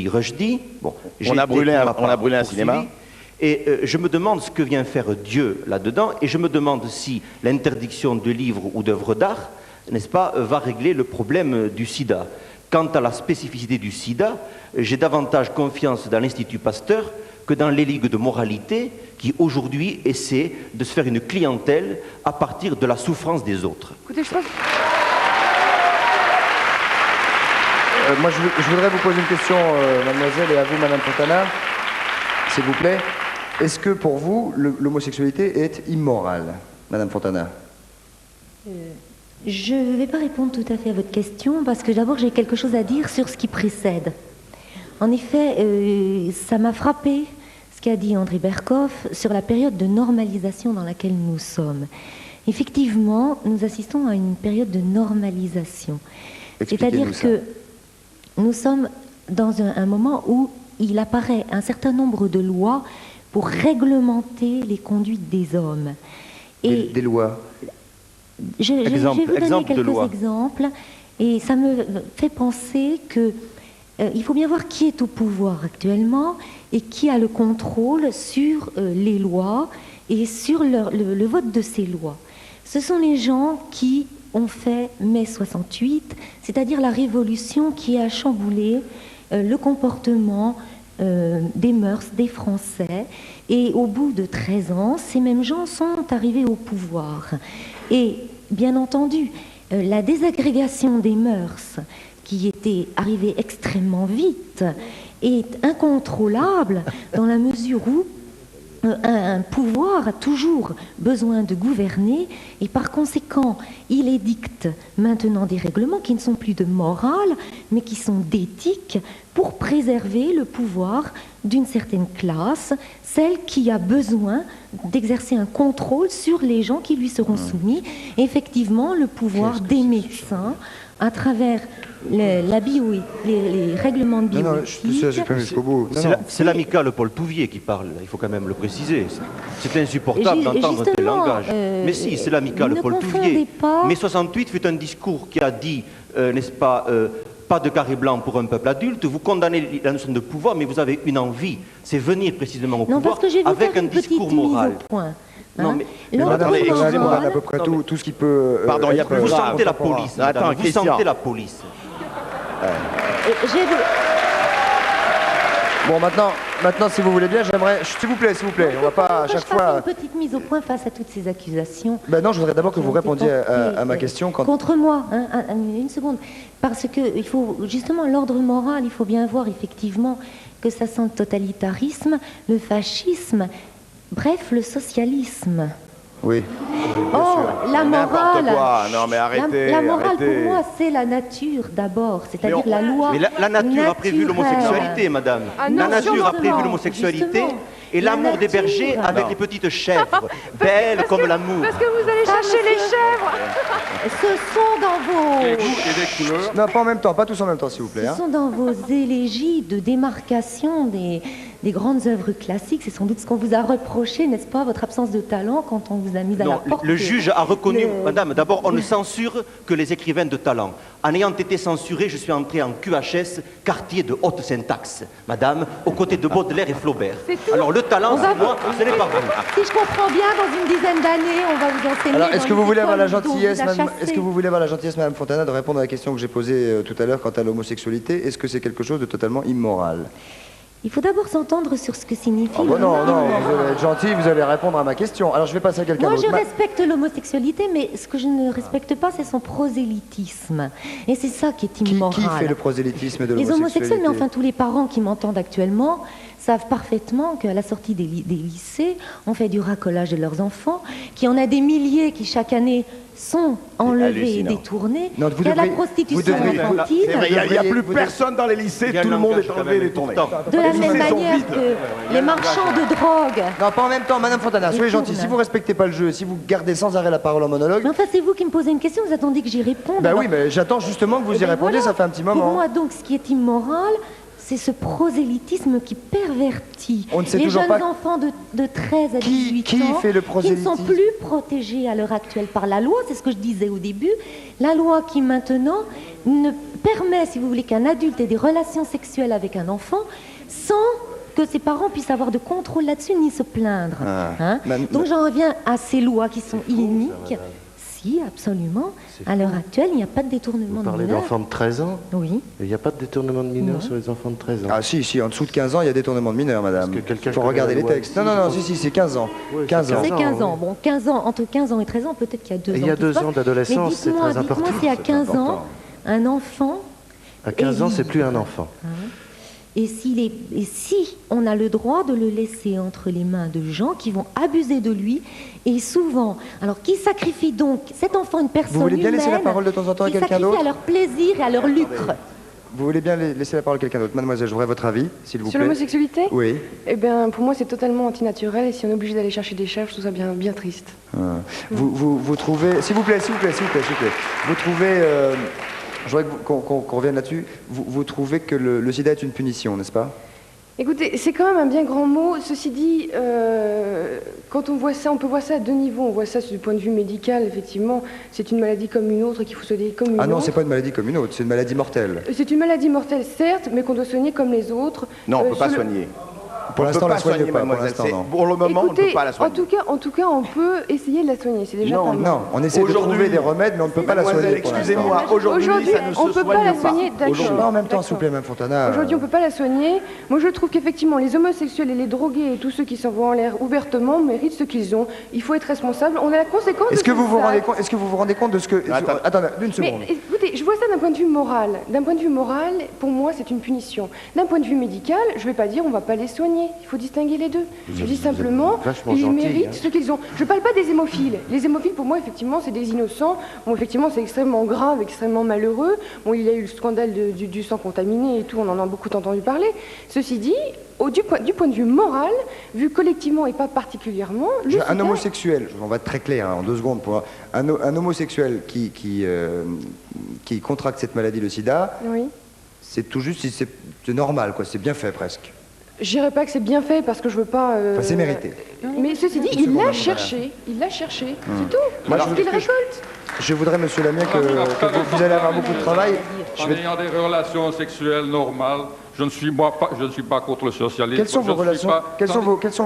Rushdie. Bon,
On a brûlé un cinéma.
Et je me demande ce que vient faire Dieu là-dedans, et je me demande si l'interdiction de livres ou d'œuvres d'art, n'est-ce pas, va régler le problème du sida. Quant à la spécificité du sida, j'ai davantage confiance dans l'Institut Pasteur que dans les ligues de moralité qui aujourd'hui essaient de se faire une clientèle à partir de la souffrance des autres.
Écoutez, je pense...
Moi, je voudrais vous poser une question, mademoiselle, et à vous, madame Fontana, s'il vous plaît. Est-ce que pour vous, l'homosexualité est immorale, madame Fontana?
Je ne vais pas répondre tout à fait à votre question parce que d'abord j'ai quelque chose à dire sur ce qui précède. En effet, ça m'a frappé ce qu'a dit André Berkoff sur la période de normalisation dans laquelle nous sommes. Effectivement, nous assistons à une période de normalisation. C'est-à-dire que nous sommes dans un moment où il apparaît un certain nombre de lois pour réglementer les conduites des hommes. Et
des lois.
Je vais vous donner quelques exemples, et ça me fait penser que il faut bien voir qui est au pouvoir actuellement et qui a le contrôle sur les lois et sur le vote de ces lois. Ce sont les gens qui ont fait mai 68, c'est-à-dire la révolution qui a chamboulé le comportement des mœurs des Français. Et au bout de 13 ans, ces mêmes gens sont arrivés au pouvoir. Et bien entendu, la désagrégation des mœurs, qui était arrivée extrêmement vite, est incontrôlable dans la mesure où un pouvoir a toujours besoin de gouverner et par conséquent, il édicte maintenant des règlements qui ne sont plus de morale, mais qui sont d'éthique pour préserver le pouvoir d'une certaine classe, celle qui a besoin d'exercer un contrôle sur les gens qui lui seront soumis. Et effectivement, le pouvoir des médecins, à travers les règlements de bioéthique...
C'est l'amical Paul Touvier qui parle, il faut quand même le préciser. C'est insupportable d'entendre tel langage. Mais si, c'est l'amical Paul Touvier. Mais 68 fut un discours qui a dit, n'est-ce pas, pas de carré blanc pour un peuple adulte. Vous condamnez la notion de pouvoir, mais vous avez une envie, c'est venir précisément au pouvoir avec un discours moral.
Non, mais madame, excusez-moi, à peu près tout ce qui peut...
Pardon, il y a plus... Vous sentez la police, madame, vous sentez la police.
Bon, maintenant, si vous voulez bien, j'aimerais... S'il vous plaît, on va pas à chaque fois...
une petite mise au point face à toutes ces accusations.
Ben non, je voudrais d'abord que vous répondiez à ma question.
Contre moi, hein, une seconde. Parce que il faut, justement, l'ordre moral, il faut bien voir effectivement que ça sent le totalitarisme, le fascisme... Bref, le socialisme.
Oui.
Or, la morale.
N'importe quoi. Non, mais arrêtez.
La morale,
arrêtez.
pour moi, c'est la nature d'abord, c'est-à-dire la loi.
Mais la nature a prévu
naturelle.
l'homosexualité, madame.
Ah non,
la nature a prévu
justement,
l'homosexualité
justement.
et l'amour des bergers avec les petites chèvres, belles comme l'amour.
Parce que vous allez chercher les chèvres.
Ce sont dans vos...
Des goûts et des couleurs.
Non, pas en même temps, pas tous en même temps, s'il vous plaît.
Ce sont dans vos élégies de démarcation des grandes œuvres classiques. C'est sans doute ce qu'on vous a reproché, n'est-ce pas, votre absence de talent quand on vous a mis à la
Non,
porte.
le juge a reconnu, madame, d'abord, on ne censure que les écrivains de talent. En ayant été censuré, je suis entré en QHS, quartier de haute syntaxe, madame, aux côtés de Baudelaire et Flaubert. Alors le talent, c'est moi, ce n'est pas vous.
Si je comprends bien, dans une dizaine d'années, on va vous enseigner.
Alors, est-ce que vous voulez avoir la
écoles
gentillesse,
dont vous la
madame, est-ce que vous voulez avoir la gentillesse, madame Fontana, de répondre à la question que j'ai posée tout à l'heure quant à l'homosexualité? Est-ce que c'est quelque chose de totalement immoral?
Il faut d'abord s'entendre sur ce que signifie.
Oh, bah non, vous allez être gentil, vous allez répondre à ma question. Alors je vais passer à quelqu'un
Moi,
d'autre.
je respecte l'homosexualité, mais ce que je ne respecte pas, c'est son prosélytisme. Et c'est ça qui est immoral.
Qui fait le prosélytisme de
Les
l'homosexualité?
homosexuels, mais enfin tous les parents qui m'entendent actuellement, savent parfaitement qu'à la sortie des lycées, on fait du racolage de leurs enfants, qu'il y en a des milliers qui chaque année sont enlevés et détournés, qu'il y a la prostitution infantile.
Il n'y a plus personne dans les lycées, tout le monde est enlevé et détourné.
De la même manière que les marchands de drogue.
Non, pas en même temps, madame Fontana, soyez gentille. Si vous respectez pas le jeu, si vous gardez sans arrêt la parole en monologue...
Mais enfin, c'est vous qui me posez une question, vous attendez que j'y réponde.
Ben oui, mais j'attends justement que vous y répondiez, ça fait un petit moment.
Pour moi, donc, ce qui est immoral, c'est ce prosélytisme qui pervertit
On ne sait
les
toujours
jeunes
pas
enfants de 13 à 18
qui
ans
fait le
qui ne
prosélytisme
sont plus protégés à l'heure actuelle par la loi. C'est ce que je disais au début. La loi qui maintenant ne permet, si vous voulez, qu'un adulte ait des relations sexuelles avec un enfant sans que ses parents puissent avoir de contrôle là-dessus ni se plaindre. Donc j'en reviens à ces lois qui sont iniques. Si, absolument. À l'heure actuelle, il n'y a pas de détournement
Vous
de
parlez
mineurs.
d'enfants de 13 ans?
Oui.
Il n'y a pas de détournement de mineurs
Non.
sur les enfants de 13 ans?
Ah si, en dessous de 15 ans, il y a détournement de mineurs, madame. Il faut regarder les textes. Non, si, c'est 15 ans. 15 ans.
C'est 15 ans. Bon, 15 ans, entre 15 ans et 13 ans, peut-être qu'il y a 2 ans.
Il y a
qui
2
se
ans
passent.
d'adolescence, c'est
Mais
très
dites-moi
important.
si à 15 ans, un enfant...
À 15 ans,
est
c'est plus un enfant.
Et si on a le droit de le laisser entre les mains de gens qui vont abuser de lui, et souvent, alors qui sacrifient donc cet enfant, une personne
Vous voulez bien laisser la
humaine,
parole de temps en temps à
qui
quelqu'un
sacrifie
d'autre
à leur plaisir et à leur lucre.
Vous voulez bien laisser la parole à quelqu'un d'autre? Mademoiselle, je voudrais votre avis, s'il vous plaît.
Sur l'homosexualité?
Oui.
Eh bien, pour moi, c'est totalement antinaturel. Et si on est obligé d'aller chercher des chèvres, je trouve ça bien triste.
Vous trouvez... S'il vous plaît. Vous trouvez... je voudrais qu'on revienne là-dessus. Vous trouvez que le sida est une punition, n'est-ce pas?
Écoutez, c'est quand même un bien grand mot. Ceci dit, quand on voit ça, on peut voir ça à deux niveaux. On voit ça du point de vue médical, effectivement. C'est une maladie comme une autre qu'il faut soigner comme une autre.
Ah non, c'est pas une maladie comme une autre, c'est une maladie mortelle.
C'est une maladie mortelle, certes, mais qu'on doit soigner comme les autres.
Non, on ne peut pas soigner.
Pour l'instant, on la soigne pas. Pour
mademoiselle.
l'instant, non.
Pour le moment,
Écoutez,
on ne peut pas la soigner.
en tout cas, on peut essayer de la soigner. C'est déjà pas mal.
Non, on essaie de trouver des remèdes, mais on ne peut pas la soigner.
Excusez-moi, aujourd'hui, ça ne
on
se
peut pas la
soigne
soigner,
pas.
d'accord.
Pas en même temps, s'il vous plaît, Mme Fontana.
Aujourd'hui, on ne peut pas la soigner. Moi, je trouve qu'effectivement, les homosexuels et les drogués et tous ceux qui s'envoient en l'air ouvertement méritent ce qu'ils ont. Il faut être responsable. On a la conséquence.
Est-ce que vous vous rendez compte de ce que... Attendez, une seconde.
Mais écoutez, je vois ça d'un point de vue moral. D'un point de vue moral, pour moi, c'est une punition. D'un point de vue médical, je ne vais pas dire on ne va pas les soigner. Il faut distinguer les deux. Je dis simplement, ils méritent ce qu'ils ont. Je ne parle pas des hémophiles. Les hémophiles, pour moi, effectivement, c'est des innocents. Bon, effectivement, c'est extrêmement grave, extrêmement malheureux. Bon, il y a eu le scandale du sang contaminé et tout, on en a beaucoup entendu parler. Ceci dit, du point de vue moral, vu collectivement et pas particulièrement...
Un homosexuel, on va être très clair en 2 secondes, pour un homosexuel qui contracte cette maladie, le sida,
oui.
C'est tout juste, c'est normal, quoi. C'est bien fait presque.
Je dirais pas que c'est bien fait parce que je veux pas...
Enfin, c'est mérité.
Mais ceci dit, il l'a cherché, c'est tout.
Moi,
il récolte.
Je voudrais, monsieur Lamien, que vous allez avoir beaucoup de travail.
En ayant des relations sexuelles normales, je ne suis pas contre le socialisme.
Quelles sont vos relations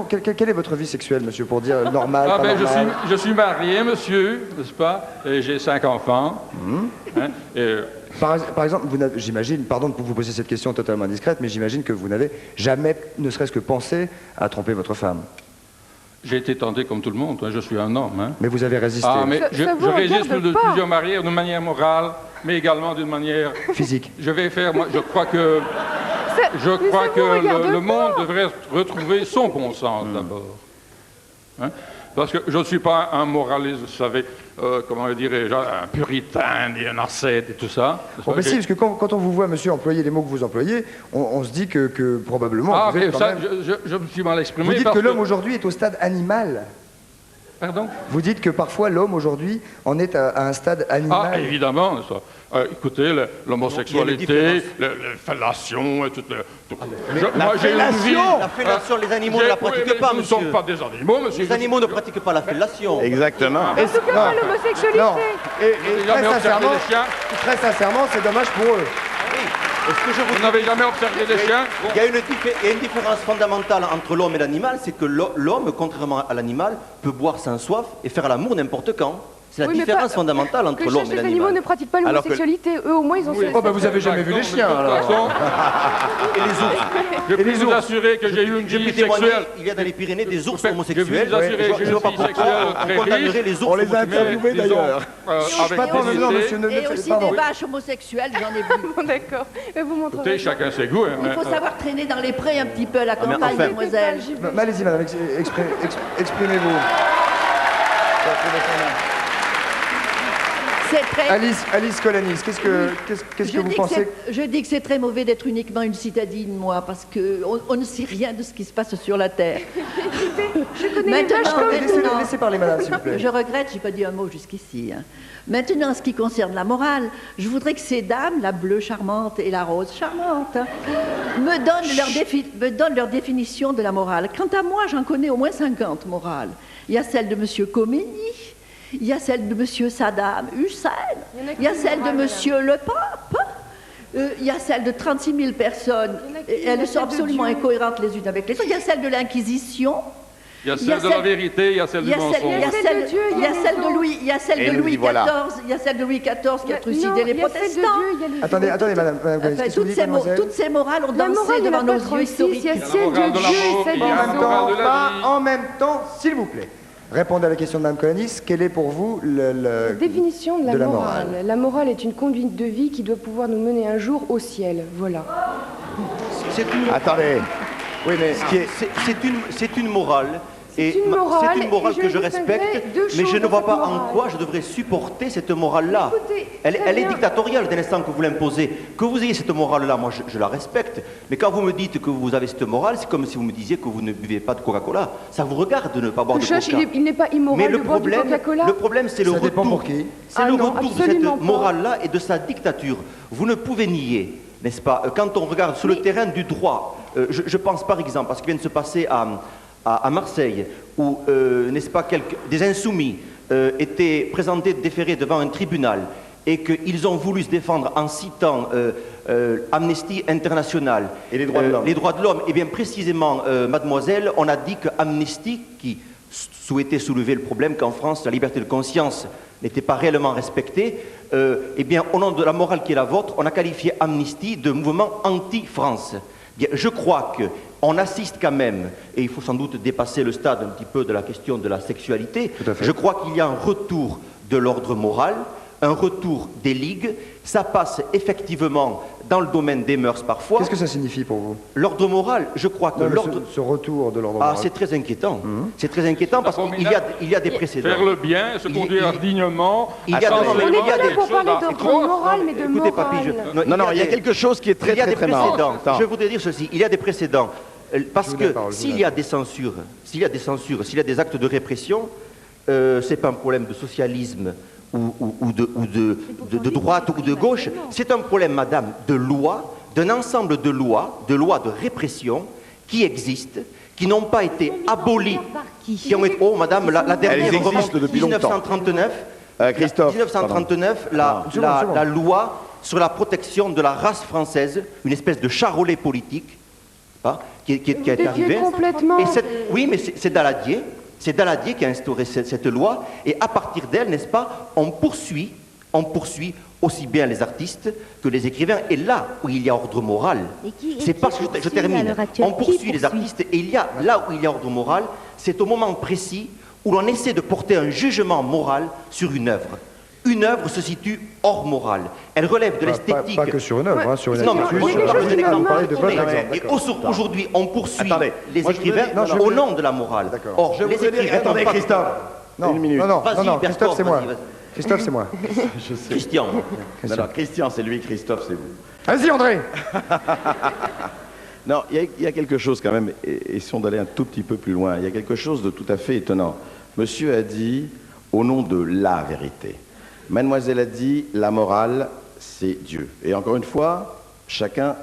quelle est votre vie sexuelle, monsieur, pour dire normal, pas normal?
Je suis marié, monsieur, n'est-ce pas? Et j'ai 5 enfants. Hein, et,
par exemple, j'imagine, pardon de vous poser cette question totalement indiscrète, mais j'imagine que vous n'avez jamais, ne serait-ce que pensé à tromper votre femme.
J'ai été tenté comme tout le monde, je suis un homme. Hein.
Mais vous avez résisté.
Ah, mais je résiste de plusieurs manières, d'une manière morale, mais également d'une manière...
physique.
Je vais faire, moi, je crois que le monde devrait retrouver son bon sens d'abord. Hein. Parce que je ne suis pas un moraliste, vous savez, comment dirais-je, un puritain et un ascète et tout ça.
Bon, mais si, parce que quand on vous voit, monsieur, employer les mots que vous employez, on se dit que probablement...
Ah,
vous
mais
êtes quand
ça,
même...
je me suis mal exprimé.
Vous dites que l'homme aujourd'hui est au stade animal.
Pardon?
Vous dites que parfois l'homme aujourd'hui en est à un stade animal.
Ah, évidemment. Ça. Écoutez, l'homosexualité, la fellation et toute...
La fellation, les animaux ne la pratiquent pas, monsieur.
Nous ne sommes pas des animaux, monsieur.
Les animaux ne pratiquent pas la fellation.
Exactement.
En tout cas, pas l'homosexualité.
Non. Et très sincèrement, c'est dommage pour eux.
Vous n'avez jamais observé des chiens?
Il y a une différence fondamentale entre l'homme et l'animal, c'est que l'homme, contrairement à l'animal, peut boire sans soif et faire l'amour n'importe quand. C'est la différence fondamentale entre l'homme et l'animal.
Les animaux ne pratiquent pas l'homosexualité. Eux, au moins, ils ont...
Oh, bah vous avez jamais vu les chiens, alors.
Et les ours.
Je peux vous assurer que j'ai eu une vie sexuelle.
Il y a dans les Pyrénées des ours homosexuels.
Je peux vous assurer que j'ai eu une vie sexuelle très riche.
On les a interviewés d'ailleurs.
Et aussi des vaches homosexuelles, j'en ai vu.
Bon, d'accord. Vous montrerez.
Écoutez, chacun ses goûts.
Il faut savoir traîner dans les prés un petit peu à la campagne, mademoiselle.
Allez-y, madame, exprimez-vous. Alice Colanis, qu'est-ce que vous pensez?
Je dis que c'est très mauvais d'être uniquement une citadine, moi, parce qu'on ne sait rien de ce qui se passe sur la Terre.
Je connais les vaches comme...
Laissez parler, madame, s'il vous plaît.
Je regrette, j'ai pas dit un mot jusqu'ici. Maintenant, en ce qui concerne la morale, je voudrais que ces dames, la bleue charmante et la rose charmante, me donnent leur définition de la morale. Quant à moi, j'en connais au moins 50 morales. Il y a celle de M. Khomeini, il y a celle de M. Saddam Hussein, il y a celle de M. le Pape, il y a celle de 36 000 personnes, et elles sont absolument incohérentes les unes avec les autres. Il y a celle de l'Inquisition.
Il y a celle de la vérité, il y a celle du mensonge.
Il y a celle de Louis XIV qui a trucidé les protestants.
Attendez, madame.
Toutes ces morales ont dansé devant nos yeux historiques.
Il y a celle de Dieu et celle de
En même temps, s'il vous plaît. Répondez à la question de Mme Colanis. Quelle est pour vous la
définition de la morale? La morale est une conduite de vie qui doit pouvoir nous mener un jour au ciel. Voilà.
Attendez.
Oui, mais c'est une morale. Et c'est une morale que je respecte, mais je ne vois pas en quoi je devrais supporter cette morale-là. Elle est dictatoriale dès l'instant que vous l'imposez. Que vous ayez cette morale-là, moi je la respecte. Mais quand vous me dites que vous avez cette morale, c'est comme si vous me disiez que vous ne buvez pas de Coca-Cola. Ça vous regarde de ne pas boire de Coca.
Il n'est pas immoral de boire du Coca-Cola.
Le problème, c'est le retour. C'est le retour de cette morale-là et de sa dictature. Vous ne pouvez nier, n'est-ce pas, quand on regarde sur le terrain du droit, je pense par exemple à ce qui vient de se passer à Marseille, où, n'est-ce pas, des insoumis étaient présentés déférés devant un tribunal et qu'ils ont voulu se défendre en citant Amnesty International
et les droits de l'homme.
Les droits de l'homme. Et bien précisément, mademoiselle, on a dit que Amnesty, qui souhaitait soulever le problème qu'en France, la liberté de conscience n'était pas réellement respectée, eh bien, au nom de la morale qui est la vôtre, on a qualifié Amnesty de mouvement anti-France. Bien, je crois qu'on assiste quand même, et il faut sans doute dépasser le stade un petit peu de la question de la sexualité, je crois qu'il y a un retour de l'ordre moral, un retour des ligues, ça passe effectivement dans le domaine des mœurs parfois.
Qu'est-ce que ça signifie pour vous?
L'ordre moral, je crois que l'ordre...
Ce retour de l'ordre moral.
Ah, c'est très inquiétant. C'est très inquiétant parce qu'il y a des précédents.
Faire le bien, se conduire dignement...
On n'est pas là pour parler d'ordre moral, mais de morale.
Écoutez, papy,
non, il y a quelque chose qui est très marrant.
Je voudrais dire ceci, il y a des précédents. Parce que s'il y a des censures, s'il y a des actes de répression, c'est pas un problème de socialisme ou de droite ou de gauche, c'est un problème, madame, de loi, d'un ensemble de lois de répression qui existent, qui n'ont pas été abolies, qui ont été... Oh, madame, la dernière...
Elles existent depuis
1939,
Christophe,
1939, la loi sur la protection de la race française, une espèce de charolais politique, qui est arrivé. Oui, mais c'est Daladier. C'est Daladier qui a instauré cette loi, et à partir d'elle, n'est-ce pas, on poursuit aussi bien les artistes que les écrivains. Et là où il y a ordre moral, c'est parce que je termine, on poursuit les artistes, et il y a là où il y a ordre moral, c'est au moment précis où l'on essaie de porter un jugement moral sur une œuvre. une œuvre se situe hors morale. Elle relève de l'esthétique.
Pas que sur une œuvre, sur une
Non, mais
attitude.
moi, je parle d'un exemple.
Parlez de votre exemple,
Et
d'accord.
aujourd'hui, on poursuit les
Moi, je
écrivains
voudrais-
au nom de la morale. Or,
Je
les
voudrais dire,
écrivains
attendez,
n'ont pas-
Christophe.
Non,
Une minute.
non,
Vas-y,
Christophe,
Bertrand,
c'est moi.
vas-y, vas-y.
Christophe, c'est moi.
Je sais.
Christian.
Non, non, Christian, c'est lui, Christophe, c'est vous.
Vas-y, André.
Non, il y a quelque chose quand même, et essayons d'aller un tout petit peu plus loin, il y a quelque chose de tout à fait étonnant. Monsieur a dit, au nom de la vérité. Mademoiselle a dit, la morale, c'est Dieu. Et encore une fois, chacun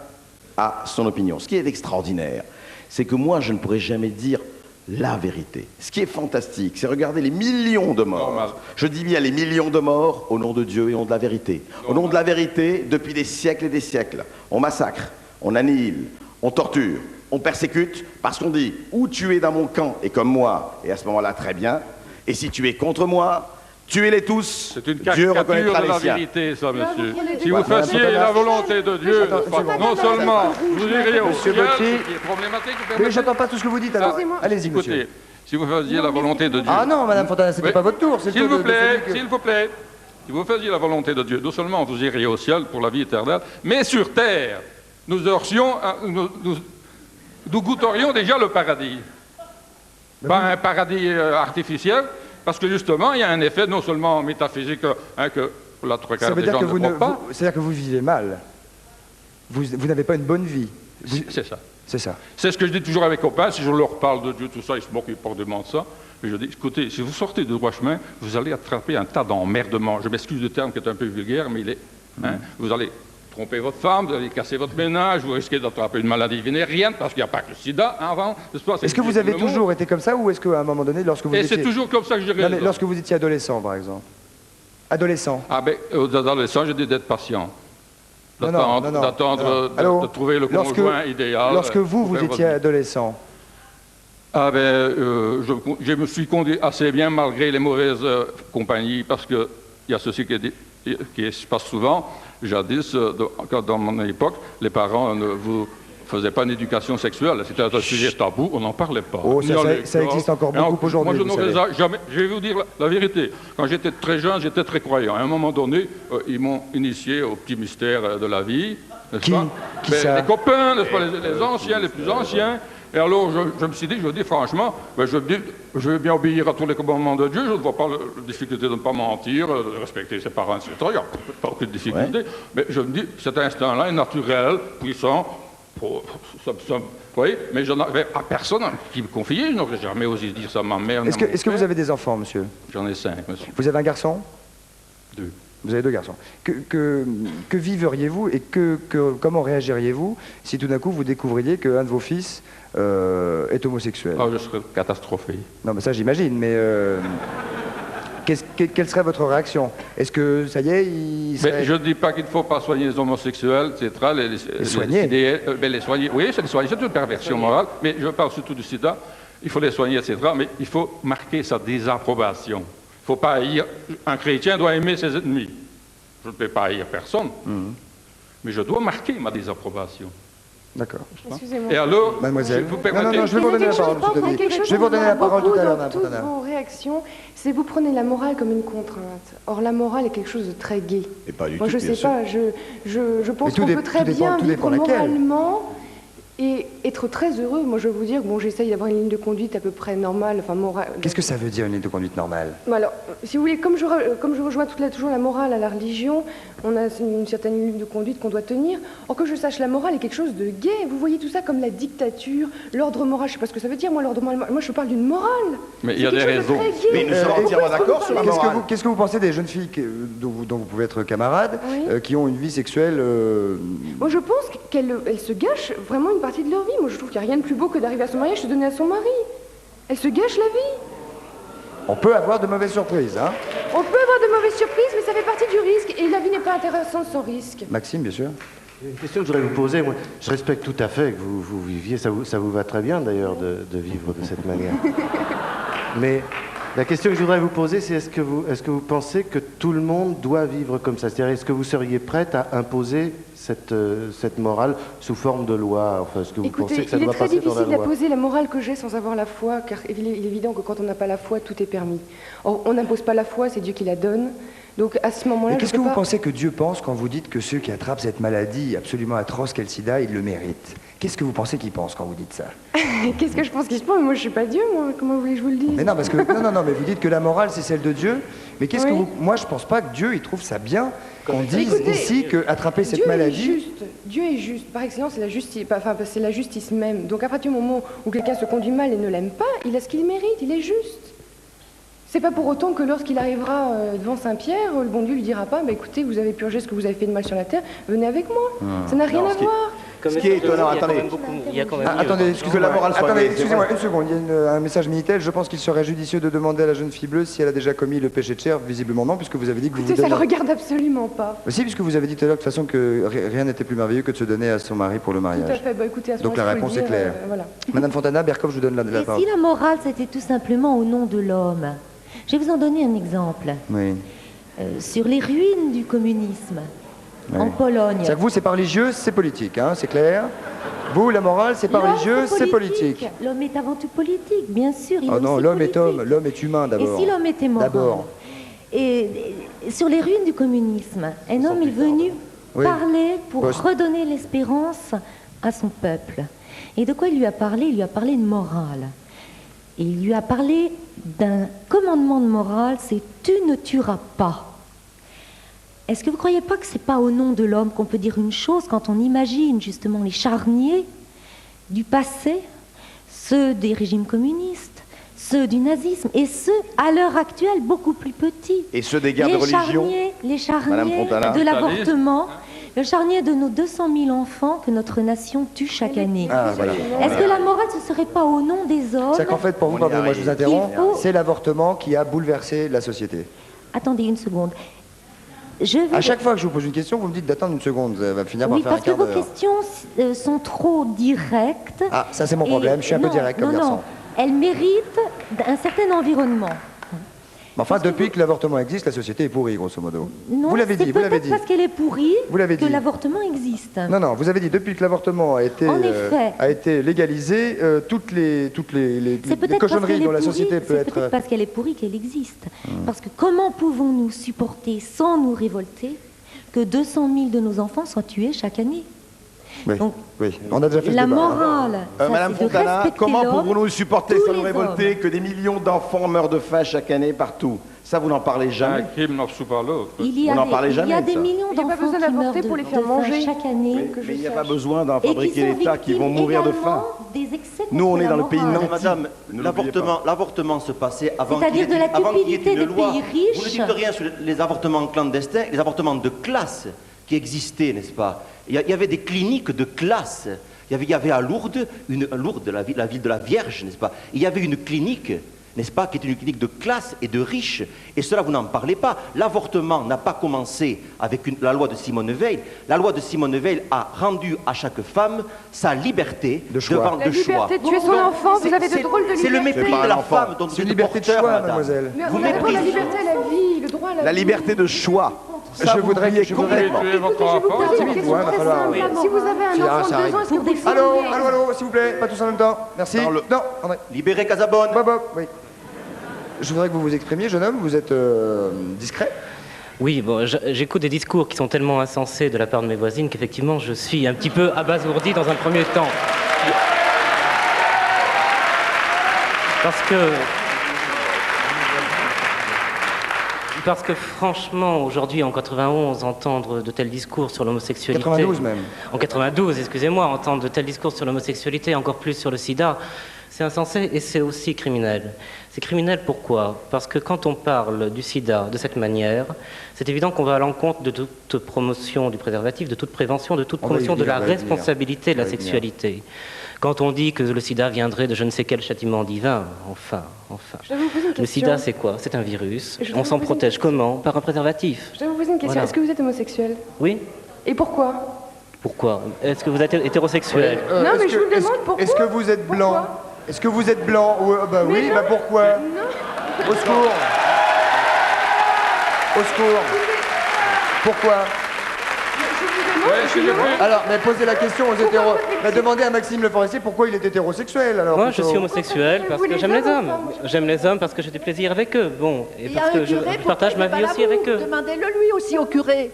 a son opinion. Ce qui est extraordinaire, c'est que moi, je ne pourrais jamais dire la vérité. Ce qui est fantastique, c'est regarder les millions de morts. Je dis bien les millions de morts au nom de Dieu et au nom de la vérité. Au nom de la vérité, depuis des siècles et des siècles, on massacre, on annihile, on torture, on persécute, parce qu'on dit ou tu es dans mon camp et comme moi, et à ce moment-là très bien, et si tu es contre moi, tuez-les tous.
C'est une
Dieu
caricature
reconnaîtra
de la
les siens.
vérité, ça, monsieur. Si
Ouais,
vous fassiez la volonté de Dieu, non seulement vous iriez au
Monsieur
ciel,
Botti.
ce qui est problématique,
Mais j'entends pas tout ce que vous dites, alors. Allez-y, monsieur.
écoutez, si vous faisiez la volonté de Dieu...
Ah non, Madame Fontana, c'était pas votre tour, c'est le
S'il
tour
vous
de
plaît,
celui que-
s'il vous plaît, si vous faisiez la volonté de Dieu, non seulement vous iriez au ciel pour la vie éternelle, mais sur terre, nous goûterions déjà le paradis. Pas un paradis artificiel, parce que justement, il y a un effet non seulement métaphysique, que la trois
Ça
quarts
veut
des
dire
gens
que
ne
vous ne,
croient pas.
c'est-à-dire que vous vivez mal. Vous n'avez pas une bonne vie.
C'est ça.
C'est ça.
C'est ce que je dis toujours à mes copains, si je leur parle de Dieu, tout ça, ils se moquent profondément de ça. Mais je dis, écoutez, si vous sortez de droit chemin, vous allez attraper un tas d'emmerdements. Je m'excuse du terme qui est un peu vulgaire, mais il est... vous allez tromper votre femme, vous allez casser votre ménage, vous risquez d'attraper une maladie vénérienne, parce qu'il n'y a pas que le sida avant.
Est-ce que vous avez toujours été comme ça ou est-ce qu'à un moment donné, lorsque vous
Et
étiez...
c'est toujours comme ça que je
Non, mais
raisonne.
lorsque vous étiez adolescent, par exemple. Adolescent.
Ah ben, aux adolescents, j'ai dit d'être patient.
Non, non, non, non.
D'attendre
Allô
de trouver le
Lorsque-
conjoint idéal.
Lorsque vous étiez adolescent.
Ah ben, je me suis conduit assez bien malgré les mauvaises compagnies, parce qu'il y a ceci qui se passe souvent. Jadis, dans mon époque, les parents ne vous faisaient pas une éducation sexuelle. C'était un sujet tabou, on n'en parlait pas.
Oh,
Ni à
ça
l'école.
existe encore
Et
beaucoup aujourd'hui,
Moi,
vous
je n'aurais
savez.
jamais... Je vais vous dire la vérité. Quand j'étais très jeune, j'étais très croyant. À un moment donné, ils m'ont initié au petit mystère de la vie. N'est-ce pas?
Qui
Ben,
ça?
les copains, n'est-ce pas, les anciens, les plus anciens. Et alors, je me suis dit, franchement, ben, je vais bien obéir à tous les commandements de Dieu, je ne vois pas la difficulté de ne pas mentir, de respecter ses parents, etc. Il n'y a pas aucune difficulté. Ouais. Mais je me dis, cet instinct-là est naturel, puissant, vous voyez, mais je n'avais à personne qui me confiait, je n'aurais jamais osé dire ça à ma mère.
Est-ce que vous avez des enfants, monsieur?
J'en ai 5, monsieur.
Vous avez un garçon?
2.
Vous avez 2 garçons. Que viveriez-vous et comment réagiriez-vous si tout d'un coup vous découvriez qu'un de vos fils est homosexuel?
Ah, je serais catastrophé.
Non, mais ça j'imagine, mais quelle serait votre réaction? Est-ce que, ça y est, il serait...
Mais je ne dis pas qu'il ne faut pas soigner les homosexuels, etc.
Les soigner?
Les soigner, oui, c'est les soigner, c'est une perversion morale, mais je parle surtout du sida. Il faut les soigner, etc. Mais il faut marquer sa désapprobation. Il ne faut pas haïr. Un chrétien doit aimer ses ennemis. Je ne peux pas haïr personne, mais je dois marquer ma désapprobation.
D'accord.
Excusez-moi.
Et alors,
mademoiselle,
si vous permettez...
non, je vais vous donner la parole, monsieur Denis. Je vais vous donner la parole tout à l'heure,
dans
madame
toutes
Fontana.
vos réactions, c'est que vous prenez la morale comme une contrainte. Or, la morale est quelque chose de très gai.
Et pas du
Moi,
tout,
je
bien
sais
sûr.
pas, je pense
tout
qu'on
dé-
peut très
tout dépend-
bien
tout
vivre
dépend laquelle.
moralement et être très heureux. Moi, je veux vous dire que bon, j'essaye d'avoir une ligne de conduite à peu près normale, enfin morale.
Qu'est-ce que ça veut dire une ligne de conduite normale?
Bon, alors, si vous voulez, comme je rejoins toujours la morale à la religion, on a une certaine ligne de conduite qu'on doit tenir. Or, que je sache, la morale est quelque chose de gai. Vous voyez tout ça comme la dictature, l'ordre moral. Je sais pas ce que ça veut dire, moi, l'ordre moral. Moi, je parle d'une morale.
Mais il y a des raisons.
Mais nous sommes entièrement d'accord sur la morale.
Qu'est-ce que vous pensez des jeunes filles dont vous pouvez être camarades,
Oui.
qui ont une vie sexuelle
Moi, je pense qu'elles se gâchent vraiment une partie de leur vie. Moi, je trouve qu'il n'y a rien de plus beau que d'arriver à son mariage et de donner à son mari. Elles se gâchent la vie.
On peut avoir de mauvaises surprises, hein?
On peut avoir de mauvaises surprises, mais ça fait partie du risque. Et la vie n'est pas intéressante sans risque.
Maxime, bien sûr.
Une question que je voudrais vous poser, moi, je respecte tout à fait que vous viviez, ça vous va très bien d'ailleurs de vivre de cette manière. Mais la question que je voudrais vous poser, c'est est-ce que vous pensez que tout le monde doit vivre comme ça? C'est-à-dire, est-ce que vous seriez prête à imposer cette morale sous forme de loi? Enfin, est-ce que vous pensez
Écoutez,
que ça
il est
doit
très
passer dans la
difficile
loi?
d'imposer la morale que j'ai sans avoir la foi, car il est évident que quand on n'a pas la foi, tout est permis. Or, on n'impose pas la foi, c'est Dieu qui la donne. Donc à ce moment-là,
qu'est-ce que vous pensez que Dieu pense quand vous dites que ceux qui attrapent cette maladie absolument atroce qu'est le sida, ils le méritent? Qu'est-ce que vous pensez qu'il pense quand vous dites ça?
Qu'est-ce que je pense qu'il se pense? Moi, je suis pas Dieu, moi. Comment vous voulez que je vous le dise?
Mais non, parce que non, mais vous dites que la morale c'est celle de Dieu. Mais qu'est-ce que vous... Moi, je pense pas que Dieu il trouve ça bien qu'on dise ici que attraper cette maladie.
Dieu est juste. Par excellence, c'est la justice. Enfin, c'est la justice même. Donc à partir du moment où quelqu'un se conduit mal et ne l'aime pas, il a ce qu'il mérite. Il est juste. C'est pas pour autant que lorsqu'il arrivera devant Saint-Pierre, le bon Dieu lui dira pas, bah, écoutez, vous avez purgé ce que vous avez fait de mal sur la terre, venez avec moi. Ça n'a rien à voir.
Ce qui est étonnant, attendez.
Attendez, excusez-moi une seconde, il y a un message Minitel. Je pense qu'il serait judicieux de demander à la jeune fille bleue si elle a déjà commis le péché de chair. Visiblement non, puisque vous avez dit que
Écoutez, ça ne regarde absolument pas.
Mais si, puisque vous avez dit tout à l'heure de toute façon que rien n'était plus merveilleux que de se donner à son mari pour le mariage.
Tout à fait, bah, écoutez, à ce
donc la réponse est claire.
Voilà.
Madame Fontana, Berkov, je vous donne la parole.
Et si la morale c'était tout simplement au nom de l'homme? Je vais vous en donner un exemple.
Oui.
Sur les ruines du communisme, en Pologne.
C'est-à-dire que vous, c'est pas religieux, c'est politique, hein, c'est clair. Vous, la morale, c'est pas religieux, c'est politique.
L'homme est avant tout politique, bien sûr.
Oh non, l'homme est homme, l'homme est humain d'abord.
Et si l'homme était moral? D'abord. Et sur les ruines du communisme, un homme est venu parler pour redonner l'espérance à son peuple. Et de quoi il lui a parlé? Il lui a parlé de morale. Et il lui a parlé d'un commandement de morale, c'est « tu ne tueras pas ». Est-ce que vous ne croyez pas que ce n'est pas au nom de l'homme qu'on peut dire une chose quand on imagine justement les charniers du passé, ceux des régimes communistes, ceux du nazisme, et ceux, à l'heure actuelle, beaucoup plus petits.
Et ceux des guerres de religion.
Les charniers de l'avortement. Le charnier de nos 200 000 enfants que notre nation tue chaque année.
Voilà.
Est-ce que la morale, ce ne serait pas au nom des hommes?
C'est qu'en fait, pour vous, pardonnez-moi, je vous interromps, c'est l'avortement qui a bouleversé la société.
Attendez une seconde.
À chaque fois que je vous pose une question, vous me dites d'attendre une seconde. Ça va finir par faire un quart d'heure.
Oui, parce que vos questions sont trop directes.
Ah, ça c'est mon problème, je suis un peu direct comme garçon.
Non, elles méritent un certain environnement.
Mais enfin, depuis que l'avortement existe, la société est pourrie, grosso modo.
Non,
vous l'avez dit, vous l'avez dit.
C'est parce qu'elle est pourrie que l'avortement existe.
Non, vous avez dit, depuis que l'avortement a été légalisé, toutes les cochonneries dont la société peut être...
C'est peut-être parce qu'elle est pourrie qu'elle existe. Parce que comment pouvons-nous supporter, sans nous révolter, que 200 000 de nos enfants soient tués chaque année?
Oui, on a déjà fait
la morale.
Madame Fontana, comment pouvons-nous supporter sans nous révolter que des millions d'enfants meurent de faim chaque année partout? Ça, vous n'en parlez jamais.
Un crime n'en sous par l'autre.
Il y a des millions d'enfants qui meurent
pour les
de
faire manger
chaque année.
Mais il n'y a pas besoin d'en fabriquer des tas qui vont mourir de faim. Nous, on est dans le pays nanti.
Madame, l'avortement se passait avant qu'il y ait une loi. Vous ne dites rien sur les avortements clandestins, les avortements de classe qui existaient, n'est-ce pas? Il y avait des cliniques de classe. Il y avait à Lourdes, la ville de la Vierge, n'est-ce pas? Il y avait une clinique, n'est-ce pas, qui était une clinique de classe et de riches. Et cela, vous n'en parlez pas. L'avortement n'a pas commencé avec la loi de Simone Veil. La loi de Simone Veil a rendu à chaque femme sa liberté de choix.
La liberté de tuer son enfant, vous avez de drôles de liberté.
C'est le mépris de la femme dont vous êtes porteur, madame.
Mademoiselle.
Vous méprisez la liberté à la vie, le droit à la vie.
La liberté de choix.
Je voudrais complètement.
Écoutez, je vous pose une question très simple. Si vous avez un enfant de 2 ans, est-ce que vous le
Allô, s'il vous plaît, pas tous en même temps. Merci. Non, André.
Libérez Casabonne.
Bob, oui. Je voudrais que vous vous exprimiez, jeune homme, vous êtes discret.
Oui, bon, j'écoute des discours qui sont tellement insensés de la part de mes voisines qu'effectivement je suis un petit peu abasourdi dans un premier temps. Parce que franchement, aujourd'hui, en 91, entendre de tels discours sur l'homosexualité...
92 même.
En 92, excusez-moi, entendre de tels discours sur l'homosexualité, encore plus sur le sida, c'est insensé et c'est aussi criminel. C'est criminel pourquoi? Parce que quand on parle du sida de cette manière, c'est évident qu'on va à l'encontre de toute promotion du préservatif, de toute prévention, de toute promotion de la responsabilité de la sexualité. Quand on dit que le sida viendrait de je ne sais quel châtiment divin, enfin. Le sida, c'est quoi? C'est un virus. On s'en protège comment? Par un préservatif.
Je vais vous poser une question. Voilà. Est-ce que vous êtes homosexuel?
Oui.
Et pourquoi?
Pourquoi? Est-ce que vous êtes hétérosexuel?
Non, mais je vous le demande pourquoi.
Est-ce que vous êtes blanc? Est-ce que vous êtes blanc? Oui, pourquoi?
Non.
Au secours. Au secours. Pourquoi? Alors, mais posez la question aux hétéros. Mais demandez à Maxime Le Forestier pourquoi il est hétérosexuel. Alors,
moi, je suis homosexuel parce que j'aime les hommes. J'aime les hommes parce que j'ai du plaisir avec eux. Bon, et parce que je partage ma vie aussi avec eux.
Demandez-le lui aussi au curé.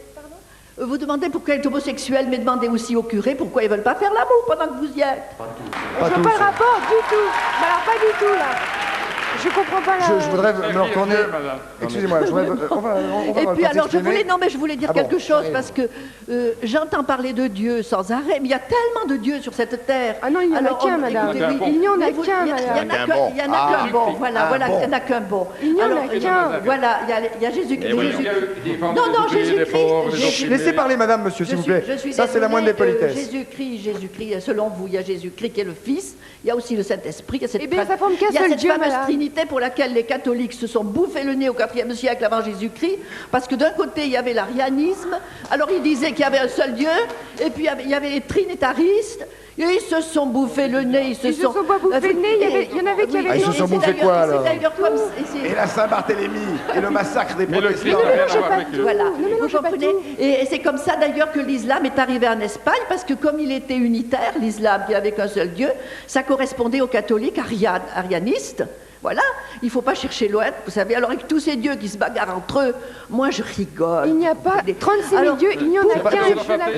Vous demandez pourquoi il est homosexuel, mais demandez aussi au curé pourquoi ils ne veulent pas faire l'amour pendant que vous y êtes.
Je vois pas le rapport du tout. Mais alors pas du tout là. Je comprends pas la...
Je voudrais me retourner. Excusez-moi,
Et puis alors, je voulais dire quelque chose parce que j'entends parler de Dieu sans arrêt, mais il y a tellement de dieux sur cette terre.
Ah non, il n'y en a qu'un, madame. Il n'y en a qu'un, madame.
Il n'y en a qu'un bon, voilà, il n'y en a qu'un bon.
Il n'y en a qu'un.
Voilà, il y a Jésus-Christ. Non, Jésus-Christ.
Laissez parler, madame, monsieur, s'il vous plaît. Ça, c'est la moindre des politesses.
Jésus-Christ, selon vous, il y a Jésus-Christ qui est le Fils, il y a aussi le Saint-Esprit, il y a cette fameuse Trinité pour laquelle les catholiques se sont bouffés le nez au IVe siècle avant Jésus-Christ, parce que d'un côté il y avait l'arianisme, alors ils disaient qu'il y avait un seul Dieu, et puis il y avait les trinitaristes, et ils se sont bouffés le nez,
ils se sont pas bouffés le nez, il y en avait qui avaient...
Ils se sont bouffés quoi alors?
Et la Saint-Barthélemy, et le massacre des protestants.
Voilà, vous comprenez? Et c'est comme ça d'ailleurs que l'islam est arrivé en Espagne, parce que comme il était unitaire, l'islam qui avait qu'un seul Dieu, ça correspondait aux catholiques arianistes. Voilà, il ne faut pas chercher loin, vous savez, alors avec tous ces dieux qui se bagarrent entre eux, moi je rigole.
Il n'y a pas 36 000 dieux, il n'y en a qu'un.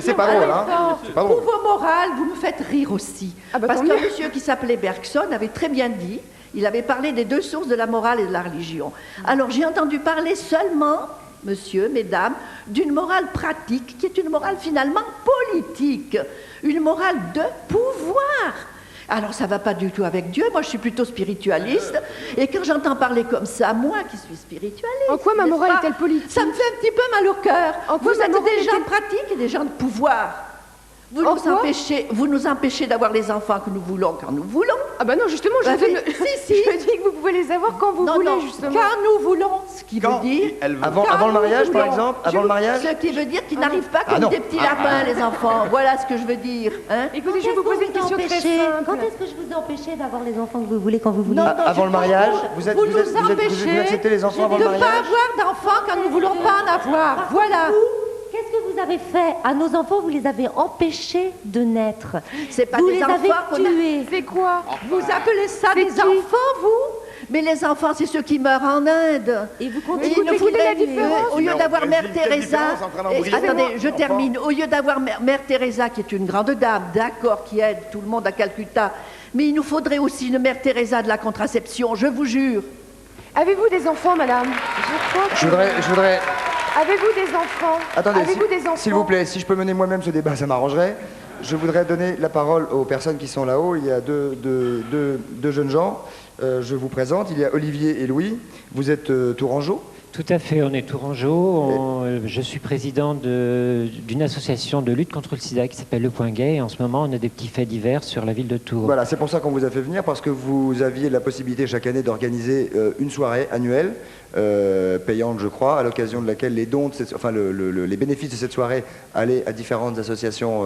C'est pas drôle, hein?
Pour vos morales, vous me faites rire aussi. Parce qu'un monsieur qui s'appelait Bergson avait très bien dit, il avait parlé des deux sources de la morale et de la religion. Alors j'ai entendu parler seulement, monsieur, mesdames, d'une morale pratique, qui est une morale finalement politique, une morale de pouvoir. Alors ça ne va pas du tout avec Dieu, moi je suis plutôt spiritualiste, et quand j'entends parler comme ça, moi qui suis spiritualiste...
En quoi ma morale est-elle politique?
Ça me fait un petit peu mal au cœur. Vous êtes des gens pratiques et des gens de pouvoir. Vous nous empêchez d'avoir les enfants que nous voulons quand nous voulons.
Ah ben non, justement, je dis que vous pouvez les avoir quand vous voulez, justement.
Quand nous voulons, ce qui veut dire...
Avant le mariage, par exemple? Avant le mariage?
Ce qui veut dire qu'ils n'arrivent pas comme des petits lapins, les enfants. Voilà ce que je veux dire.
Écoutez, je vais vous poser une question très simple.
Quand est-ce que je vous ai empêché d'avoir les enfants que vous voulez quand vous voulez?
Avant le mariage? Vous acceptez les enfants avant le mariage?
De ne pas avoir d'enfants quand nous ne voulons pas en avoir. Voilà.
Qu'est-ce que vous avez fait à nos enfants? Vous les avez empêchés de naître.
C'est pas
vous
des
les
enfants
avez tués.
C'est quoi? Vous appelez ça des enfants, vous? Mais les enfants, c'est ceux qui meurent en Inde.
Et vous continuez
au lieu d'avoir Mère Teresa... Attendez, je termine. Au lieu d'avoir Mère Teresa, qui est une grande dame, d'accord, qui aide tout le monde à Calcutta, mais il nous faudrait aussi une Mère Teresa de la contraception, je vous jure.
Avez-vous des enfants, madame?
Je voudrais...
Avez-vous des enfants?
Attendez,
des enfants?
s'il vous plaît, si je peux mener moi-même ce débat, ça m'arrangerait. Je voudrais donner la parole aux personnes qui sont là-haut. Il y a deux jeunes gens. Je vous présente. Il y a Olivier et Louis. Vous êtes tourangeaux?
Tout à fait, on est tourangeaux. Je suis président d'une association de lutte contre le sida qui s'appelle Le Point Gay. Et en ce moment, on a des petits faits divers sur la ville de Tours.
Voilà, c'est pour ça qu'on vous a fait venir, parce que vous aviez la possibilité chaque année d'organiser une soirée annuelle, payante je crois, à l'occasion de laquelle les dons, les bénéfices de cette soirée allaient à différentes associations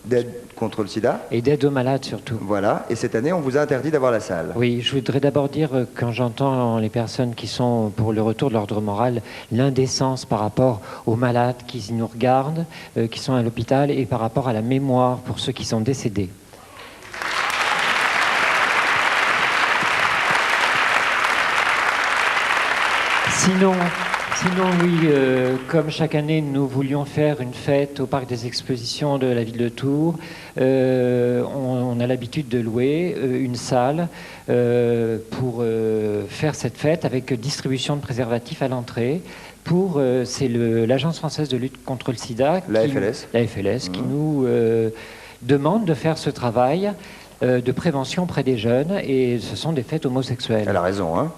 d'aide contre le sida.
Et d'aide aux malades surtout.
Voilà, et cette année on vous a interdit d'avoir la salle.
Oui, je voudrais d'abord dire, quand j'entends les personnes qui sont pour le retour de l'ordre moral, l'indécence par rapport aux malades qui nous regardent, qui sont à l'hôpital, et par rapport à la mémoire pour ceux qui sont décédés. Sinon, oui, comme chaque année, nous voulions faire une fête au parc des expositions de la ville de Tours. On a l'habitude de louer une salle pour faire cette fête avec distribution de préservatifs à l'entrée. C'est l'Agence française de lutte contre le sida, la FLS, qui nous demande de faire ce travail de prévention auprès des jeunes, et ce sont des fêtes homosexuelles.
Elle a raison, hein?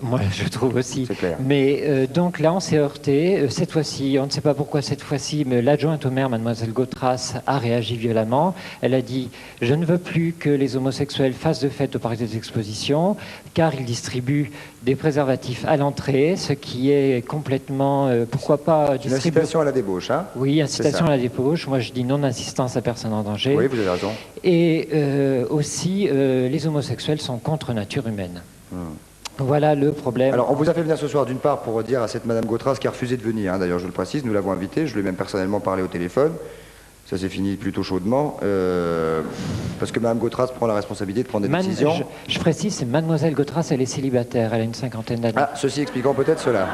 Moi, je trouve aussi.
C'est clair.
Mais donc là, on s'est heurté. Cette fois-ci, on ne sait pas pourquoi cette fois-ci, mais l'adjointe au maire, mademoiselle Gautras, a réagi violemment. Elle a dit « Je ne veux plus que les homosexuels fassent de fête au parc des expositions, car ils distribuent des préservatifs à l'entrée, ce qui est complètement... pourquoi pas distribuer... »
Une incitation à la débauche, hein?
Oui, incitation à la débauche. Moi, je dis non-assistance à personne en danger.
Oui, vous avez raison.
Et aussi, les homosexuels sont contre nature humaine. Voilà le problème.
Alors, on vous a fait venir ce soir, d'une part, pour dire à cette Madame Gautras qui a refusé de venir, hein, d'ailleurs, je le précise, nous l'avons invitée, je lui ai même personnellement parlé au téléphone. Ça s'est fini plutôt chaudement, parce que Mme Gautras prend la responsabilité de prendre des décisions.
Je précise, c'est Mademoiselle Gautras, elle est célibataire, elle a une 50aine d'années.
Ah, ceci expliquant peut-être cela.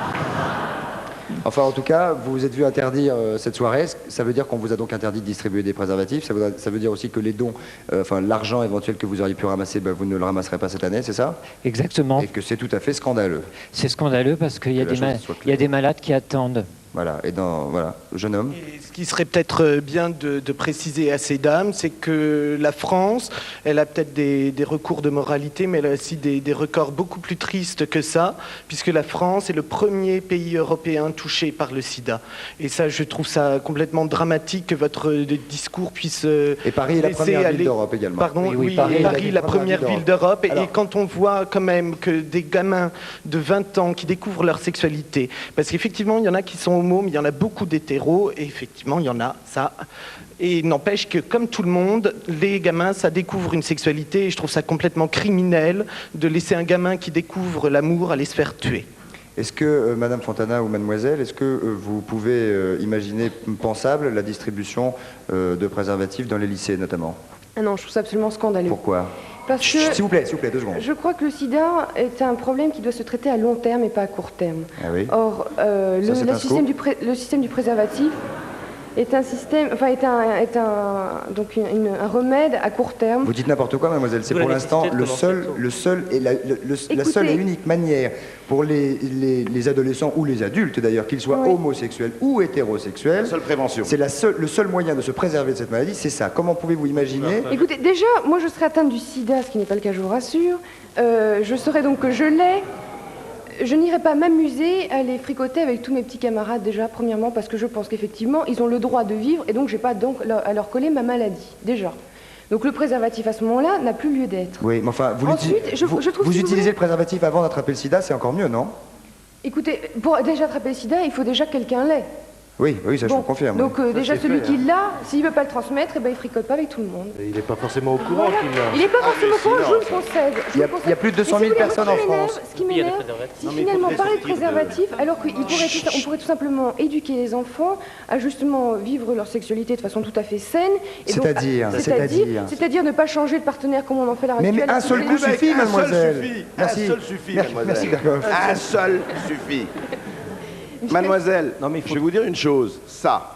Enfin, en tout cas, vous vous êtes vu interdire cette soirée. Ça veut dire qu'on vous a donc interdit de distribuer des préservatifs. Ça veut dire aussi que les dons, enfin l'argent éventuel que vous auriez pu ramasser, vous ne le ramasserez pas cette année, c'est ça?
Exactement.
Et que c'est tout à fait scandaleux.
C'est scandaleux parce qu'il y a des malades qui attendent.
Voilà, et voilà, jeune homme.
Et ce qui serait peut-être bien de préciser à ces dames, c'est que la France, elle a peut-être des recours de moralité, mais elle a aussi des records beaucoup plus tristes que ça, puisque la France est le premier pays européen touché par le sida. Et ça, je trouve ça complètement dramatique que votre discours puisse
et Paris est la première ville d'Europe également.
Pardon, oui, Paris est la première ville d'Europe. Et quand on voit quand même que des gamins de 20 ans qui découvrent leur sexualité, parce qu'effectivement, il y en a qui sont homo, mais il y en a beaucoup d'hétéros, et effectivement, il y en a, ça. Et n'empêche que, comme tout le monde, les gamins, ça découvre une sexualité, et je trouve ça complètement criminel de laisser un gamin qui découvre l'amour aller se faire tuer.
Est-ce que, Madame Fontana ou Mademoiselle, est-ce que vous pouvez imaginer pensable la distribution de préservatifs dans les lycées, notamment?
Ah non, je trouve ça absolument scandaleux.
Pourquoi?
Parce que,
s'il vous plaît, 2 secondes.
Je crois que le sida est un problème qui doit se traiter à long terme et pas à court terme.
Ah oui.
Or, le système du préservatif est un système, enfin un remède à court terme.
Vous dites n'importe quoi, mademoiselle. C'est pour l'instant la seule et unique manière pour les adolescents ou les adultes d'ailleurs, qu'ils soient homosexuels ou hétérosexuels.
La seule prévention.
C'est le seul moyen de se préserver de cette maladie, c'est ça. Comment pouvez-vous imaginer?
Écoutez, déjà, moi je serais atteinte du sida, ce qui n'est pas le cas, je vous rassure. Je saurais donc que je l'ai. Je n'irai pas m'amuser à les fricoter avec tous mes petits camarades déjà, premièrement, parce que je pense qu'effectivement, ils ont le droit de vivre et donc j'ai pas donc à leur coller ma maladie, déjà. Donc le préservatif à ce moment-là n'a plus lieu d'être.
Oui, mais enfin, vous utilisez le préservatif avant d'attraper le sida, c'est encore mieux, non?
Écoutez, pour déjà attraper le sida, il faut déjà que quelqu'un l'ait.
Oui, ça je vous confirme.
Donc déjà celui qui l'a, s'il ne veut pas le transmettre, il fricote pas avec tout le monde.
Et il n'est pas forcément au courant qu'il l'a.
Il n'est pas forcément au courant, je vous le concède.
Il y a plus de 200 000 personnes en France.
Ce qui m'énerve, c'est finalement parler de préservatif, alors qu'on pourrait tout simplement éduquer les enfants à justement vivre leur sexualité de façon tout à fait saine. C'est-à-dire ne pas changer de partenaire comme on en fait à l'heure actuelle.
Mais un seul coup suffit, mademoiselle.
Merci. Un seul suffit, mademoiselle.
Merci, d'accord.
Un seul suffit. Mademoiselle, je vais vous dire une chose, ça,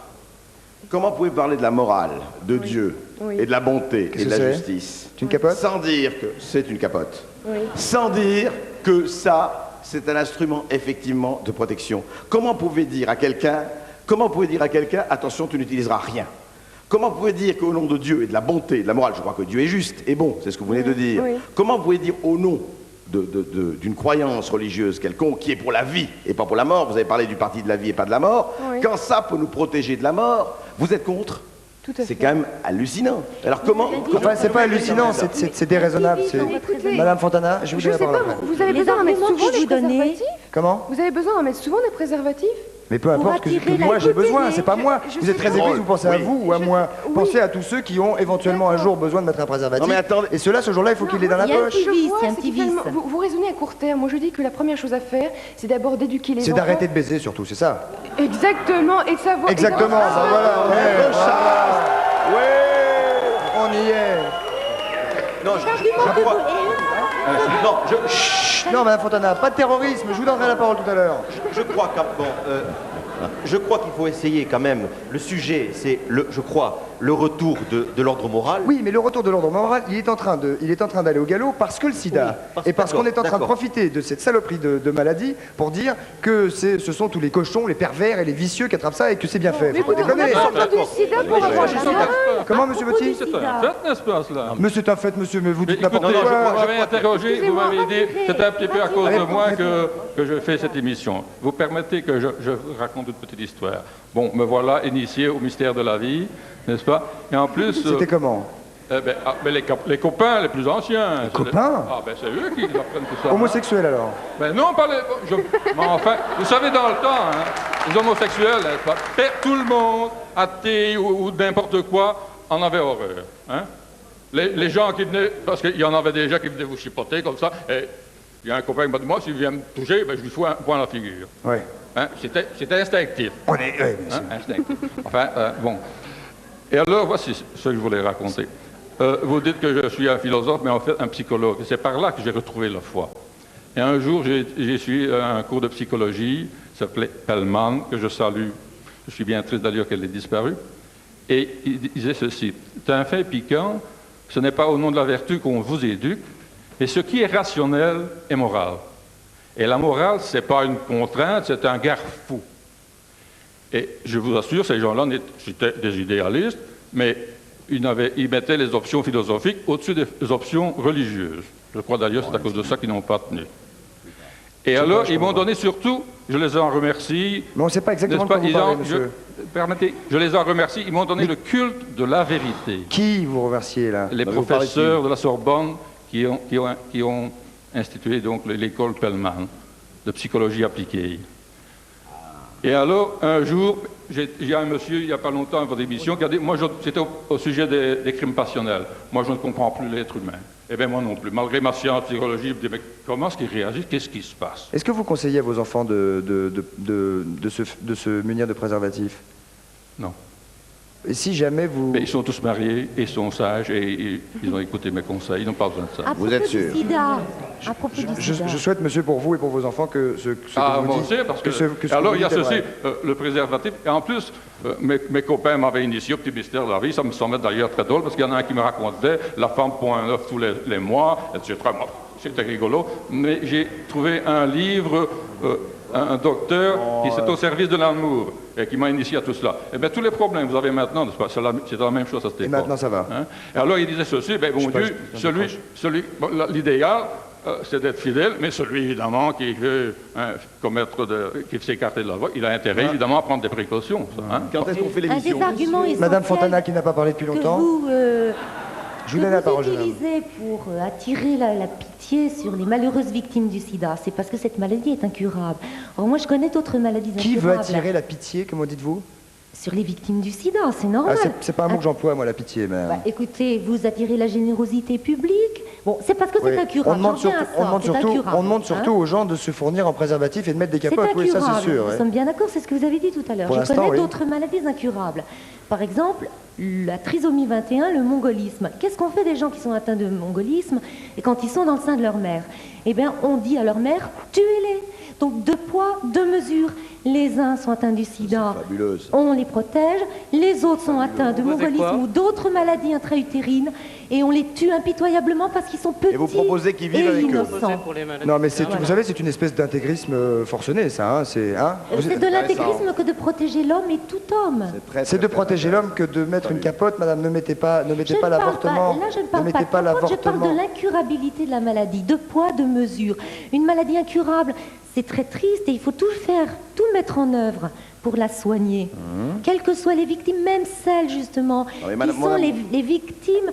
comment pouvez-vous parler de la morale, de Dieu, et de la bonté, et de la justice,
une capote?
Sans dire que c'est une capote,
oui.
Sans dire que ça, c'est un instrument, effectivement, de protection. Comment pouvez-vous dire à quelqu'un, attention, tu n'utiliseras rien? Comment vous pouvez dire qu'au nom de Dieu et de la bonté, et de la morale, je crois que Dieu est juste et bon, c'est ce que vous venez de dire, comment vous pouvez dire au nom d'une croyance religieuse quelconque qui est pour la vie et pas pour la mort, vous avez parlé du parti de la vie et pas de la mort, quand ça peut nous protéger de la mort, vous êtes contre? C'est quand même hallucinant. Alors comment
enfin, c'est pas hallucinant, c'est déraisonnable. Madame Fontana, je vous donne la parole.
Vous avez besoin d'en mettre souvent des préservatifs?
Comment?
Vous avez besoin d'en mettre souvent des préservatifs?
Mais peu importe que moi j'ai besoin, c'est pas moi. Vous êtes très égoïste, vous pensez à vous ou à moi. Pensez à tous ceux qui ont éventuellement un jour besoin de mettre un préservatif.
Non mais attendez.
Et ceux-là, ce jour-là, il faut qu'il l'ait dans la poche.
Vous raisonnez à court terme. Moi je dis que la première chose à faire, c'est d'abord d'éduquer les enfants.
C'est d'arrêter de baiser surtout, c'est ça?
Exactement, et de savoir...
Exactement, voilà. On y est.
Non, je crois...
Non, Madame Fontana, pas de terrorisme, je vous donnerai la parole tout à l'heure.
Je crois qu'il faut essayer quand même. Le sujet, c'est, je crois, le retour de l'ordre moral.
Oui, mais le retour de l'ordre moral, il est en train d'aller au galop parce que le sida, et parce qu'on est en train de profiter de cette saloperie de maladie pour dire que ce sont tous les cochons, les pervers et les vicieux qui attrapent ça et que c'est bien fait. Faut pas déconner. Comment, monsieur Petit?
C'est un fait, n'est-ce pas, cela?
Mais c'est un fait, monsieur, mais vous dites n'importe quoi.
Je vais interroger, vous m'avez dit, c'est un petit peu à cause de moi que je fais cette émission. Vous permettez que je raconte une petite histoire. Bon, me voilà initié au mystère de la vie, n'est-ce pas? Et en plus...
C'était comment?
Les copains les plus anciens.
Les copains?
Ah ben c'est eux qui apprennent tout ça.
Homosexuels alors?
Ben non, pas les... Mais enfin, vous savez, dans le temps, les homosexuels, n'est-ce pas? Tout le monde, athée ou n'importe quoi, en avait horreur. Hein? Les gens qui venaient, parce qu'il y en avait déjà qui venaient vous chipoter comme ça, et Il y a un copain qui m'a dit, moi, s'il vient me toucher, ben, je lui fous un point à la figure.
Oui.
Hein, c'était instinctif.
Oui, bien sûr.
Instinctif. Enfin, bon. Et alors, voici ce que je voulais raconter. Vous dites que je suis un philosophe, mais en fait un psychologue. Et c'est par là que j'ai retrouvé la foi. Et un jour, j'ai suivi un cours de psychologie, qui s'appelait Pellman, que je salue. Je suis bien triste d'ailleurs qu'elle ait disparu. Et il disait ceci, c'est un fait piquant, ce n'est pas au nom de la vertu qu'on vous éduque, mais ce qui est rationnel est moral. Et la morale, ce n'est pas une contrainte, c'est un garde-fou. Et je vous assure, ces gens-là étaient des idéalistes, mais ils mettaient les options philosophiques au-dessus des options religieuses. Je crois d'ailleurs que c'est à cause de ça qu'ils n'ont pas tenu. Et alors, ils m'ont donné surtout, je les en remercie...
Mais on ne sait pas exactement de quoi vous parlez, monsieur.
Permettez, je les en remercie, ils m'ont donné le culte de la vérité.
Qui vous remerciez, là?
Les professeurs de la Sorbonne qui ont institué donc l'école Pellman de psychologie appliquée. Et alors, un jour, j'ai un monsieur, il n'y a pas longtemps, à votre émission, qui a dit, moi, c'était au sujet des crimes passionnels. Moi, je ne comprends plus l'être humain. Eh bien, moi non plus. Malgré ma science, psychologie, je me dis, mais comment est-ce qu'ils réagissent? Qu'est-ce qui se passe?
Est-ce que vous conseillez à vos enfants de se munir de préservatifs?
Non.
Et si jamais vous...
Mais ils sont tous mariés, et ils sont sages, et ils ont écouté mes conseils, ils n'ont pas besoin de ça.
Vous êtes sûr? À propos du sida.
Je souhaite, monsieur, pour vous et pour vos enfants, que ce que vous dites...
Aussi, parce que alors, il y a ceci, le préservatif, et en plus, mes copains m'avaient initié au petit mystère de la vie, ça me semblait d'ailleurs très drôle, parce qu'il y en a un qui me racontait, la femme pond un œuf tous les mois, etc. C'était rigolo, mais j'ai trouvé un livre... un docteur qui est au service de l'amour et qui m'a initié à tout cela. Eh bien, tous les problèmes que vous avez maintenant, c'est la même chose à cette époque.
Et maintenant, ça va.
Hein? Et alors, il disait ceci, ben, bon Dieu, l'idéal, c'est d'être fidèle, mais celui, évidemment, qui veut qui veut s'écarter de la voie, il a intérêt, évidemment, à prendre des précautions. Hein?
Quand est-ce qu'on fait l'émission?
Madame Fontana, qui n'a pas parlé depuis longtemps.
Je vous donne la parole, utilisez pour attirer la pitié sur les malheureuses victimes du sida, c'est parce que cette maladie est incurable. Or, moi, je connais d'autres maladies incurables.
Qui veut attirer la pitié, comment dites-vous?
Sur les victimes du sida, c'est normal.
C'est pas un mot que j'emploie, moi, la pitié. Mais...
écoutez, vous attirez la générosité publique. Bon, c'est parce que c'est incurable.
On demande surtout aux gens de se fournir en préservatif et de mettre des capotes. Oui, ça, c'est sûr.
Nous sommes bien d'accord, c'est ce que vous avez dit tout à l'heure. Je connais d'autres maladies incurables. Par exemple, la trisomie 21, le mongolisme. Qu'est-ce qu'on fait des gens qui sont atteints de mongolisme et quand ils sont dans le sein de leur mère? Eh bien, on dit à leur mère, tuez-les. Donc, deux poids, deux mesures. Les uns sont atteints du sida, on les protège. Les autres sont atteints de mongolisme ou d'autres maladies intra-utérines et on les tue impitoyablement parce qu'ils sont petits.
Et vous proposez qu'ils vivent avec eux?
Non, mais vous savez, c'est une espèce d'intégrisme forcené, ça. Hein, c'est
de l'intégrisme que de protéger l'homme et tout homme.
C'est de protéger l'homme que de mettre une capote, madame. Ne mettez pas l'avortement.
Là, je ne parle pas de capote, je parle de l'incurabilité de la maladie. Deux poids, deux mesures. Une maladie incurable, c'est très triste et il faut tout faire, tout mettre en œuvre pour la soigner. Quelles que soient les victimes, même celles justement qui sont les victimes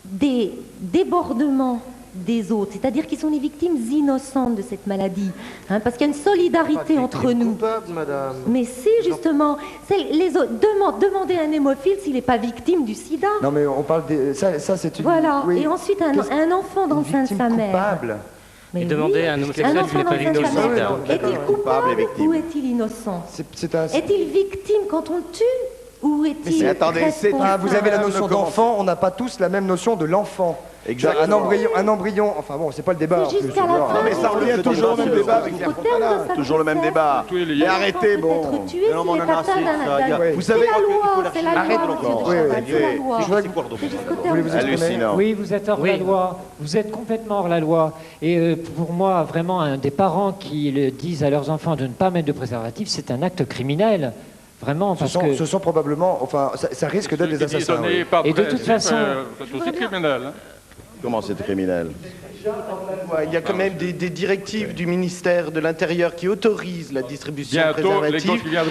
des débordements des autres, c'est-à-dire qui sont les victimes innocentes de cette maladie, parce qu'il y a une solidarité entre nous.
Coupable, madame.
Mais si, justement, les autres, demandez à un hémophile s'il n'est pas victime du sida.
Non, mais on parle ça c'est une...
Voilà, et ensuite un enfant dans le sein de sa mère.
Coupable.
Et demander à un homosexuel s'il n'est pas victime du sida.
Est-il coupable ou est-il innocent? Est-il victime quand on le tue? Ou est-il...
Mais attendez,
vous avez la notion d'enfant, on n'a pas tous la même notion de l'enfant.
Exactement.
Un embryon, enfin bon, c'est pas le débat.
C'est jusqu'à la fin.
Non, mais ça revient toujours au même débat avec Pierre Fontana. Toujours le même débat. Mais arrêtez, bon.
Vous savez, c'est la loi.
Hallucinant.
Oui, vous êtes hors la loi. Vous êtes complètement hors la loi. Et pour moi, vraiment, des parents qui le disent à leurs enfants de ne pas mettre de préservatif, c'est un acte criminel. Vraiment, parce que...
Ce sont probablement... Enfin, ça risque d'être des assassins.
Et de toute façon...
C'est aussi criminel.
Comment c'est criminel?
Il y a quand même des directives du ministère de l'Intérieur qui autorisent la distribution de préservatifs. Il y a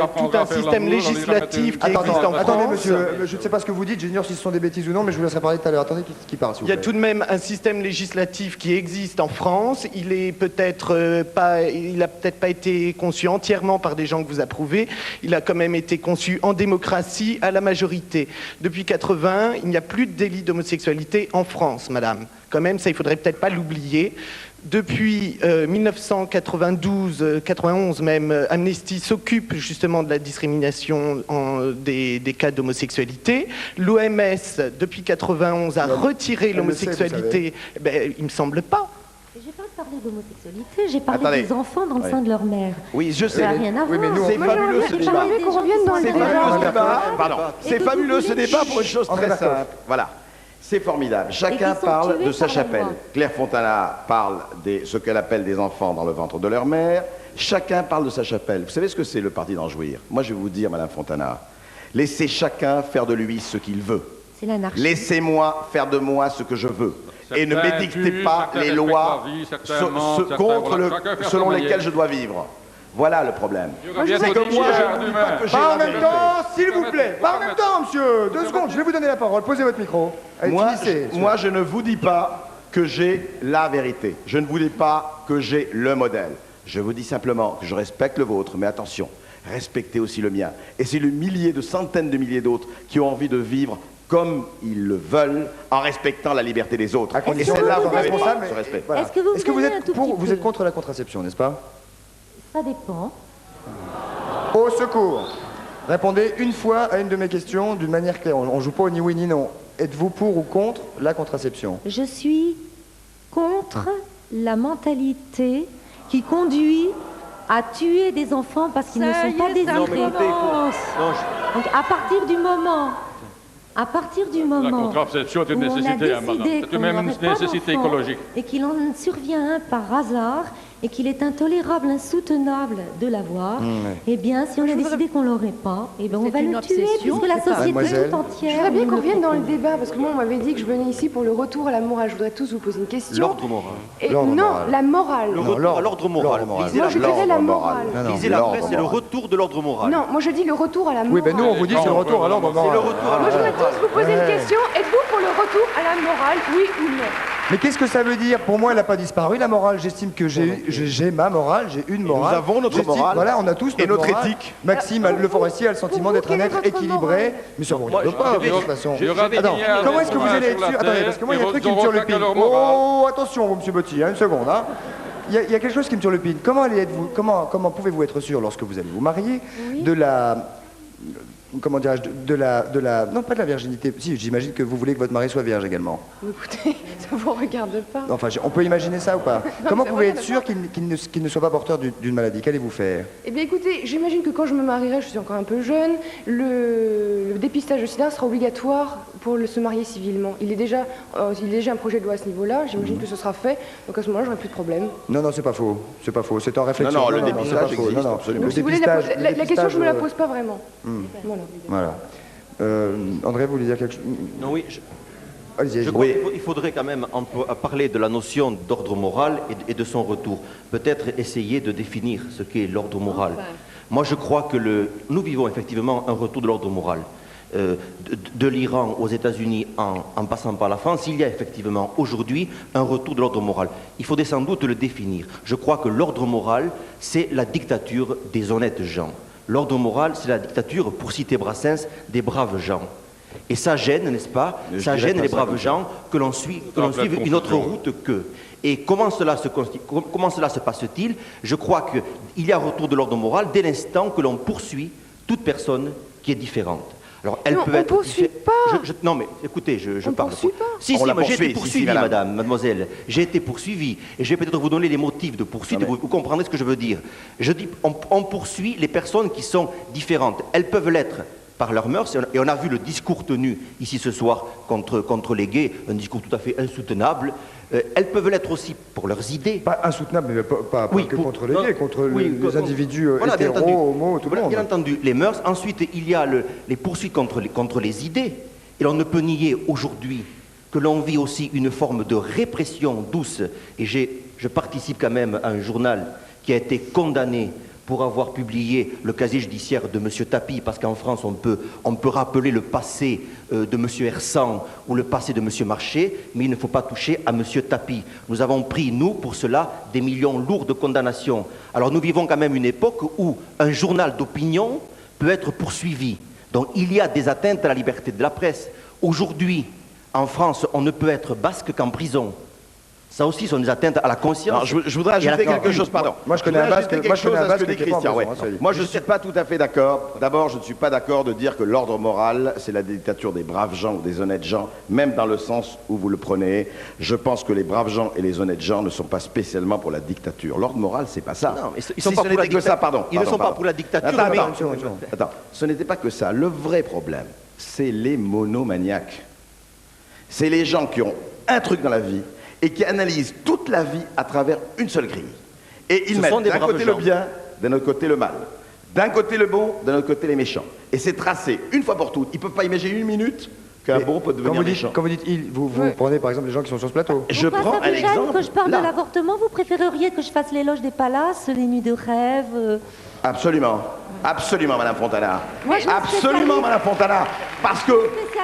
tout un système législatif qui existe en France.
Attendez, monsieur, je ne sais pas ce que vous dites, j'ignore si ce sont des bêtises ou non, mais je vous laisserai parler tout à l'heure. Attendez, qui parle, s'il vous plaît.
Il y a tout de même un système législatif qui existe en France. Il est peut-être pas, il a peut-être pas été conçu entièrement par des gens que vous approuvez. Il a quand même été conçu en démocratie à la majorité. Depuis 80, il n'y a plus de délit d'homosexualité en France, madame. Quand même, ça, il faudrait peut-être pas l'oublier. Depuis 1992-91 même, Amnesty s'occupe justement de la discrimination des cas d'homosexualité. L'OMS, depuis 91, a retiré l'homosexualité. Ben, il me semble pas.
J'ai pas parlé d'homosexualité, j'ai parlé des enfants dans le sein de leur mère.
Oui, je sais.
Ça n'a rien à voir.
C'est fabuleux ce débat. C'est fabuleux ce débat pour une chose très simple. Voilà. C'est formidable. Chacun parle de sa chapelle. Claire Fontana parle de ce qu'elle appelle des enfants dans le ventre de leur mère. Chacun parle de sa chapelle. Vous savez ce que c'est le parti d'en jouir? Moi, je vais vous dire, Madame Fontana, laissez chacun faire de lui ce qu'il veut.
C'est l'anarchie.
Laissez-moi faire de moi ce que je veux. Et ne m'édictez pas les lois selon lesquelles je dois vivre. Voilà le problème. C'est que moi, je ne dis pas que j'ai
Pas en
la
même
vérité.
temps, s'il vous plaît. Pas en même temps, monsieur. 2 secondes, je vais vous donner la parole. Posez votre micro. Allez, finissez.
Moi, je ne vous dis pas que j'ai la vérité. Je ne vous dis pas que j'ai le modèle. Je vous dis simplement que je respecte le vôtre, mais attention, respectez aussi le mien. Et c'est le millier, de centaines de milliers d'autres qui ont envie de vivre comme ils le veulent, en respectant la liberté des autres.
À condition
et c'est là où
responsable.
ce respect.
Voilà. Est-ce que vous êtes contre la contraception, n'est-ce pas?
Ça dépend.
Au secours. Répondez une fois à une de mes questions d'une manière claire. On ne joue pas au ni oui ni non. Êtes-vous pour ou contre la contraception?
Je suis contre la mentalité qui conduit à tuer des enfants parce qu'ils ne sont pas désirés. Donc à partir du moment
La contraception est une nécessité, hein, madame. C'est même une nécessité écologique.
Et qu'il en survient un par hasard et qu'il est intolérable, insoutenable de l'avoir, eh bien, si on a décidé qu'on l'aurait pas, eh bien, on va le tuer, puisque la société tout entière...
Je voudrais bien qu'on revienne dans le débat, parce que moi, on m'avait dit que je venais ici pour le retour à la morale. Je voudrais tous vous poser une question.
L'ordre moral.
Non, la morale.
Le retour à l'ordre moral.
Moi, je dirais la morale.
Lisez la presse, c'est le retour de l'ordre moral.
Non, moi, je dis le retour à la morale.
Oui, ben nous, on vous dit c'est le retour à l'ordre moral.
Moi, je voudrais tous vous poser une question. Êtes-vous pour le retour à la morale, oui ou non?
Mais qu'est-ce que ça veut dire? Pour moi, elle n'a pas disparu, la morale. J'estime que j'ai ma morale, j'ai une morale.
Nous avons notre morale.
Voilà, on a tous
notre
morale.
éthique.
Maxime, Le Forestier, a le sentiment d'être un être équilibré. Mais ça vous regarde pas, de toute façon. Attends, comment est-ce que vous allez être sûr? Attendez, parce que moi, il y a un truc qui me turlupine. Oh, attention, monsieur Botti, une seconde, hein. Il y a quelque chose qui me turlupine. Comment pouvez-vous être sûr, lorsque vous allez vous marier, de la... Comment dirais-je, non, pas de la virginité. Si, j'imagine que vous voulez que votre mari soit vierge également.
Écoutez, ça vous regarde pas.
Enfin, on peut imaginer ça ou pas? Comment vous pouvez être sûr qu'il ne soit pas porteur d'une maladie? Qu'allez-vous faire?
Eh bien, écoutez, j'imagine que quand je me marierai, je suis encore un peu jeune, le dépistage de sida sera obligatoire pour se marier civilement. Il est déjà un projet de loi à ce niveau-là. J'imagine que ce sera fait. Donc à ce moment-là, j'aurai plus de problème.
Non, c'est pas faux. C'est pas faux. C'est en réflexion.
Non, le dépistage existe absolument.
Donc, si vous voulez, la question, je ne me la pose pas vraiment.
Voilà. André, vous voulez dire quelque chose?
Non, oui.
Allez-y.
Je crois qu'il faudrait quand même parler de la notion d'ordre moral et de son retour. Peut-être essayer de définir ce qu'est l'ordre moral. Moi, je crois que nous vivons effectivement un retour de l'ordre moral. De l'Iran aux États-Unis en passant par la France, il y a effectivement aujourd'hui un retour de l'ordre moral. Il faudrait sans doute le définir. Je crois que l'ordre moral, c'est la dictature des honnêtes gens. L'ordre moral, c'est la dictature, pour citer Brassens, des braves gens. Et ça gêne, n'est-ce pas? Ça gêne les braves gens que l'on suive une autre route qu'eux. Et comment cela se passe-t-il? Je crois qu'il y a un retour de l'ordre moral dès l'instant que l'on poursuit toute personne qui est différente. Alors, elle peut être.
Poursuit pas.
Non, mais écoutez, je parle.
Poursuit pas.
Si, moi j'ai été poursuivi, mademoiselle. J'ai été poursuivi. Et je vais peut-être vous donner les motifs de poursuite. Vous comprendrez ce que je veux dire. Je dis, on poursuit les personnes qui sont différentes. Elles peuvent l'être par leurs mœurs. Et on a vu le discours tenu ici ce soir contre les gays, un discours tout à fait insoutenable. Elles peuvent l'être aussi pour leurs idées.
Pas insoutenable, mais pas que contre les gays, contre les individus hétéros, homo, tout le monde.
Bien entendu, les mœurs. Ensuite, il y a les poursuites contre les idées. Et l'on ne peut nier aujourd'hui que l'on vit aussi une forme de répression douce. Et je participe quand même à un journal qui a été condamné pour avoir publié le casier judiciaire de M. Tapie, parce qu'en France, on peut rappeler le passé de M. Hersan ou le passé de M. Marché, mais il ne faut pas toucher à M. Tapie. Nous avons pris, nous, pour cela, des millions lourds de condamnations. Alors nous vivons quand même une époque où un journal d'opinion peut être poursuivi. Donc il y a des atteintes à la liberté de la presse. Aujourd'hui, En France, on ne peut être basque qu'en prison. Ça aussi, sont des atteintes à la conscience.
Non, je voudrais ajouter quelque chose, pardon.
Moi, je connais un basque qui
dit
est pas en
Christian.
prison,
Moi, je ne suis pas tout à fait d'accord. D'abord, je ne suis pas d'accord de dire que l'ordre moral, c'est la dictature des braves gens ou des honnêtes gens, même dans le sens où vous le prenez. Je pense que les braves gens et les honnêtes gens ne sont pas spécialement pour la dictature. L'ordre moral, c'est pas ça.
Non, mais ils sont pas pour la dictature. Ils ne sont pas pour la dictature.
Attends, ce n'était pas que ça. Le vrai problème, c'est les monomaniaques. C'est les gens qui ont un truc dans la vie et qui analysent toute la vie à travers une seule grille. Et ils mettent d'un côté le bien, d'un autre côté le mal. D'un côté le bon, d'un autre côté les méchants. Et c'est tracé une fois pour toutes. Ils ne peuvent pas imaginer une minute qu'un bon peut devenir méchant.
Quand vous dites ils, vous prenez par exemple les gens qui sont sur ce plateau.
Je prends un exemple.
Quand je parle de l'avortement, vous préféreriez que je fasse l'éloge des palaces, les nuits de rêve
Absolument. Absolument, Madame Fontana. Absolument, Madame Fontana. Parce que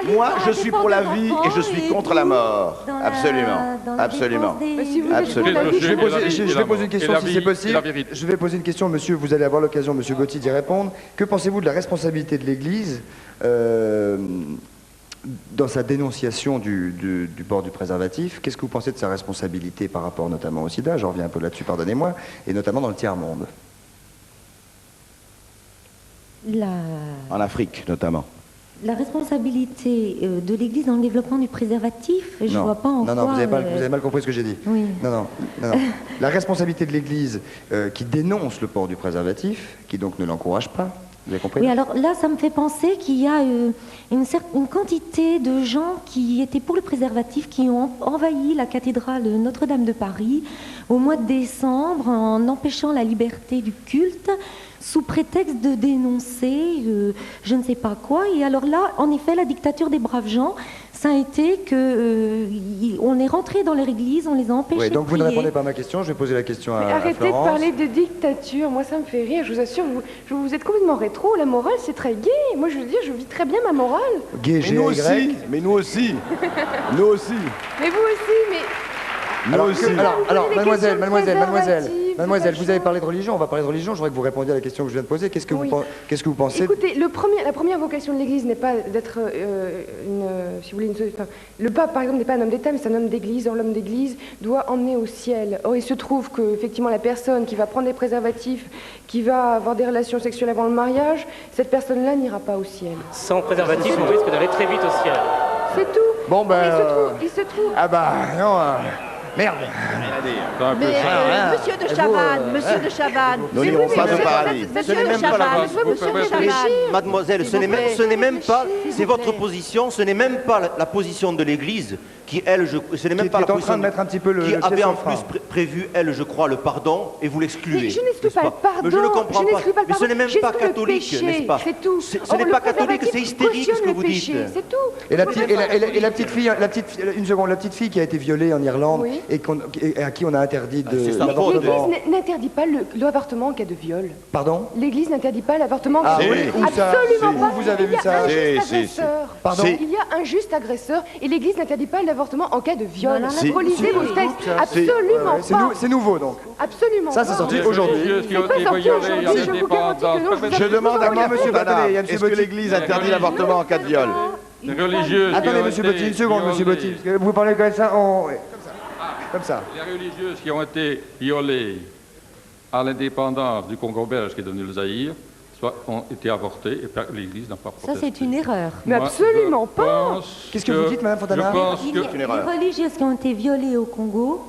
moi, je suis pour la vie et je suis contre la mort. Absolument. Absolument.
Je vais poser une question si c'est possible. Je vais poser une question, monsieur. Vous allez avoir l'occasion, monsieur Gauthier, d'y répondre. Que pensez-vous de la responsabilité de l'Église dans sa dénonciation du port du préservatif? Qu'est-ce que vous pensez de sa responsabilité par rapport notamment au sida? J'en reviens un peu là-dessus, pardonnez-moi. Et notamment dans le tiers-monde.
En Afrique, notamment.
La responsabilité de l'Église dans le développement du préservatif, je ne vois pas en quoi...
Non, vous avez mal compris ce que j'ai dit.
Oui.
Non. La responsabilité de l'Église qui dénonce le port du préservatif, qui donc ne l'encourage pas, vous avez compris?
Oui, alors là, ça me fait penser qu'il y a une quantité de gens qui étaient pour le préservatif, qui ont envahi la cathédrale de Notre-Dame de Paris au mois de décembre en empêchant la liberté du culte, sous prétexte de dénoncer je ne sais pas quoi. Et alors là, en effet, la dictature des braves gens, ça a été on est rentré dans leur église, on les a empêchés
donc
de
vous ne
prier.
répondez pas à ma question, je vais poser la question à
Arrêtez
Florence.
de parler de dictature, moi ça me fait rire, je vous assure, vous êtes complètement rétro, la morale c'est très gay. Moi je veux dire, je vis très bien ma morale.
Gay,
mais nous aussi, mais nous aussi. Nous aussi.
Mais vous aussi, mais...
Alors, mademoiselle, vous avez parlé de religion, on va parler de religion, je voudrais que vous répondiez à la question que je viens de poser. Qu'est-ce que vous pensez?
Écoutez, la première vocation de l'Église n'est pas d'être le pape, par exemple, n'est pas un homme d'État, mais c'est un homme d'Église. Or, l'homme d'Église doit emmener au ciel. Or, il se trouve que, effectivement, la personne qui va prendre des préservatifs, qui va avoir des relations sexuelles avant le mariage, cette personne-là n'ira pas au ciel.
Sans préservatif, on risque d'aller très vite au ciel.
C'est tout.
Bon,
il se trouve.
Ah bah, non... Merde.
Mais monsieur de Chavannes,
nous n'irons pas au paradis.
Monsieur de Chavannes,
mademoiselle, ce n'est même pas, c'est votre position, ce n'est même pas la position de l'Église qui, elle, ce n'est même pas la position qui avait en plus prévu, elle, je crois, le pardon, et vous l'excluez.
Je n'exclus pas le pardon.
Mais je ne comprends pas. Mais ce n'est même pas
J'exclus
catholique,
le péché,
n'est-ce pas?
C'est tout.
Ce n'est pas catholique, c'est hystérique ce que vous dites.
C'est tout.
Et la petite fille, une seconde, la petite fille qui a été violée en Irlande et à qui on a interdit l'avortement.
L'Église n'interdit pas l'avortement en cas de viol.
Pardon?
L'Église n'interdit pas l'avortement en cas de viol.
Absolument pas. Où vous avez vu ça?
Pardon? Il y a un juste agresseur et l'Église n'interdit pas l'avortement en cas de viol. Relisez vos textes. Absolument pas.
C'est nouveau donc.
Absolument.
Ça, c'est sorti aujourd'hui.
Je demande à moi, monsieur Fontana, est-ce que l'Église interdit l'avortement en cas de viol?
Les religieuses.
Attendez, monsieur Botti, une seconde, monsieur Botti. Vous parlez comme ça, comme ça.
Les religieuses qui ont été violées à l'indépendance du Congo belge, qui est devenu le Zaïre, ont été avortées et l'Église n'a pas protesté.
Ça, c'est une erreur.
Mais absolument pas.
Qu'est-ce que vous dites, madame Fontana?
Les religieuses qui ont été violées au Congo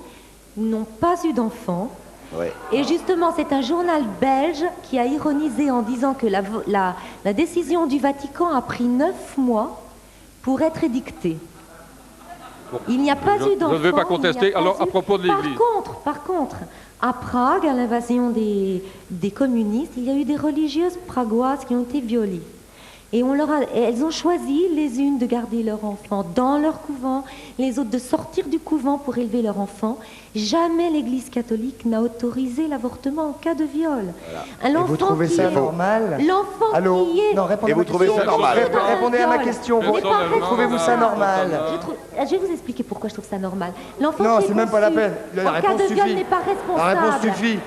n'ont pas eu d'enfants.
Ouais.
Et justement, c'est un journal belge qui a ironisé en disant que la décision du Vatican a pris 9 mois pour être édictée.
Bon,
il n'y a pas eu d'enfants.
Je ne vais pas contester. Alors, à propos de l'Église.
Par contre, à Prague, à l'invasion des communistes, il y a eu des religieuses pragoises qui ont été violées. Et elles ont choisi les unes de garder leur enfant dans leur couvent, les autres de sortir du couvent pour élever leur enfant. Jamais l'Église catholique n'a autorisé l'avortement en cas de viol.
Voilà. Et vous trouvez ça normal?
L'enfant qui est...
Non, répondez
et vous trouvez ça normal?
Répondez à ma question. Trouvez-vous ça normal?
Je vais vous expliquer pourquoi je trouve ça normal. L'enfant
non, c'est même pas la peine.
En cas de viol n'est pas responsable.
La réponse suffit.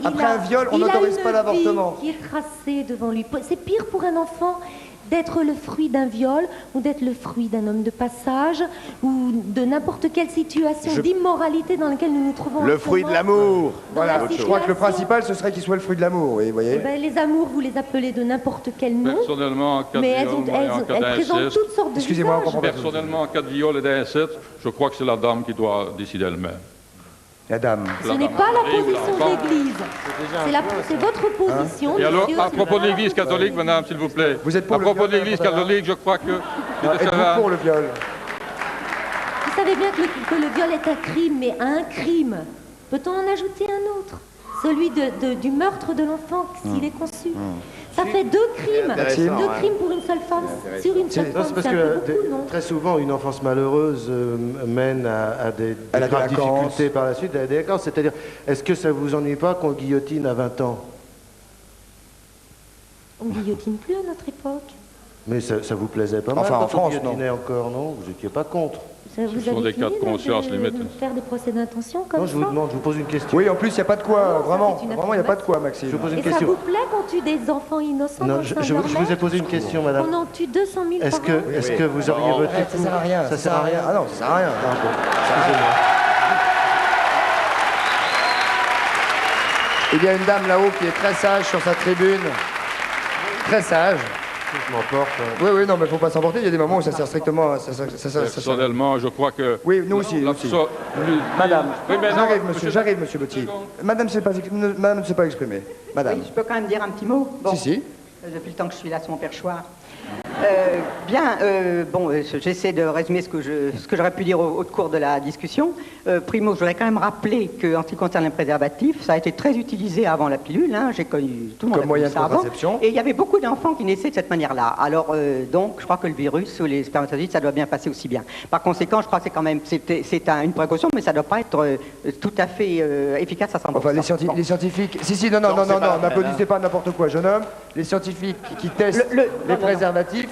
Après un viol, on n'autorise pas l'avortement.
Qui est tracée devant lui. C'est pire pour un enfant l'enfant d'être le fruit d'un viol ou d'être le fruit d'un homme de passage ou de n'importe quelle situation d'immoralité dans laquelle nous nous trouvons.
Le fruit de l'amour. Voilà, je crois que le
situation-
principal, ce serait qu'il soit le fruit de l'amour, oui, vous voyez.
Eh ben, les amours, vous les appelez de n'importe quel nom.
Personnellement, en cas de
Mais
viol,
elles présentent toutes sortes de visages.
Personnellement, en cas de viol et d'inceste, je crois que c'est la dame qui doit décider elle-même.
La dame.
Ce n'est pas la position de l'Église. C'est votre position.
Et alors,
monsieur,
à propos de
c'est
l'Église
pas la
catholique, madame, s'il vous plaît.
Vous êtes pour
à
le
propos
viol,
de l'Église
madame
catholique, je crois que...
Êtes-vous pour le viol?
Vous savez bien que le viol est un crime, mais un crime. Peut-on en ajouter un autre? Celui du meurtre de l'enfant, s'il est conçu. Ça fait 2 crimes. 2 crimes pour une seule femme, sur une seule femme.
Parce
C'est un
que
peu beaucoup, non?
très souvent, une enfance malheureuse mène à des
la
graves
délinquance.
difficultés par la suite, à la délinquance. C'est-à-dire, est-ce que ça vous ennuie pas qu'on guillotine à 20 ans?
On ne guillotine plus à notre époque.
Mais ça vous plaisait pas mal
Enfin, en
quand
France,
on guillotinait encore, non? Vous n'étiez pas contre?
Vous
sont
avez
des cas de
fini
conscience, limite.
de faire des procès d'intention comme
Non,
ça?
je vous demande, je vous pose une question.
Oui, en plus, il n'y a pas de quoi, vraiment.
c'est une
Vraiment, il n'y a pas de quoi, Maxime.
Je vous pose une
Et ça
question.
vous plaît qu'on tue des enfants innocents
Non,
dans le
je
sein de
vous
leur
ai
mère?
posé une question, madame.
On en tue 200 000
Est-ce
par an.
que vous auriez voté
Arrête, ça
pour?
sert à rien.
Ça sert à rien.
Ah non, ça sert à rien.
Excusez-moi.
Il y a une dame là-haut qui est très sage sur sa tribune. Très sage.
Je m'emporte.
Oui, oui, non, mais il ne faut pas s'emporter. Il y a des moments où ça sert strictement...
Personnellement, je crois que...
Oui, nous aussi. Nous aussi. Madame, j'arrive, monsieur Botti. Madame ne s'est pas exprimée. Madame.
Oui, je peux quand même dire un petit mot. Bon,
Si.
Depuis le temps que je suis là sur mon perchoir. J'essaie de résumer ce que j'aurais pu dire au cours de la discussion. Primo, je voudrais quand même rappeler qu'en ce qui concerne les préservatifs, ça a été très utilisé avant la pilule. Hein, j'ai connu tout le monde
comme moyen de
ça avant.
contraception.
Et il y avait beaucoup d'enfants qui naissaient de cette manière-là. Alors, donc, je crois que le virus ou les spermatozoïdes, ça doit bien passer aussi bien. Par conséquent, je crois que c'est quand même une précaution, mais ça ne doit pas être tout à fait efficace à 100%.
Enfin, les scientifiques... Si, non, n'applaudissez pas n'importe quoi, jeune homme. Les scientifiques qui testent les préservatifs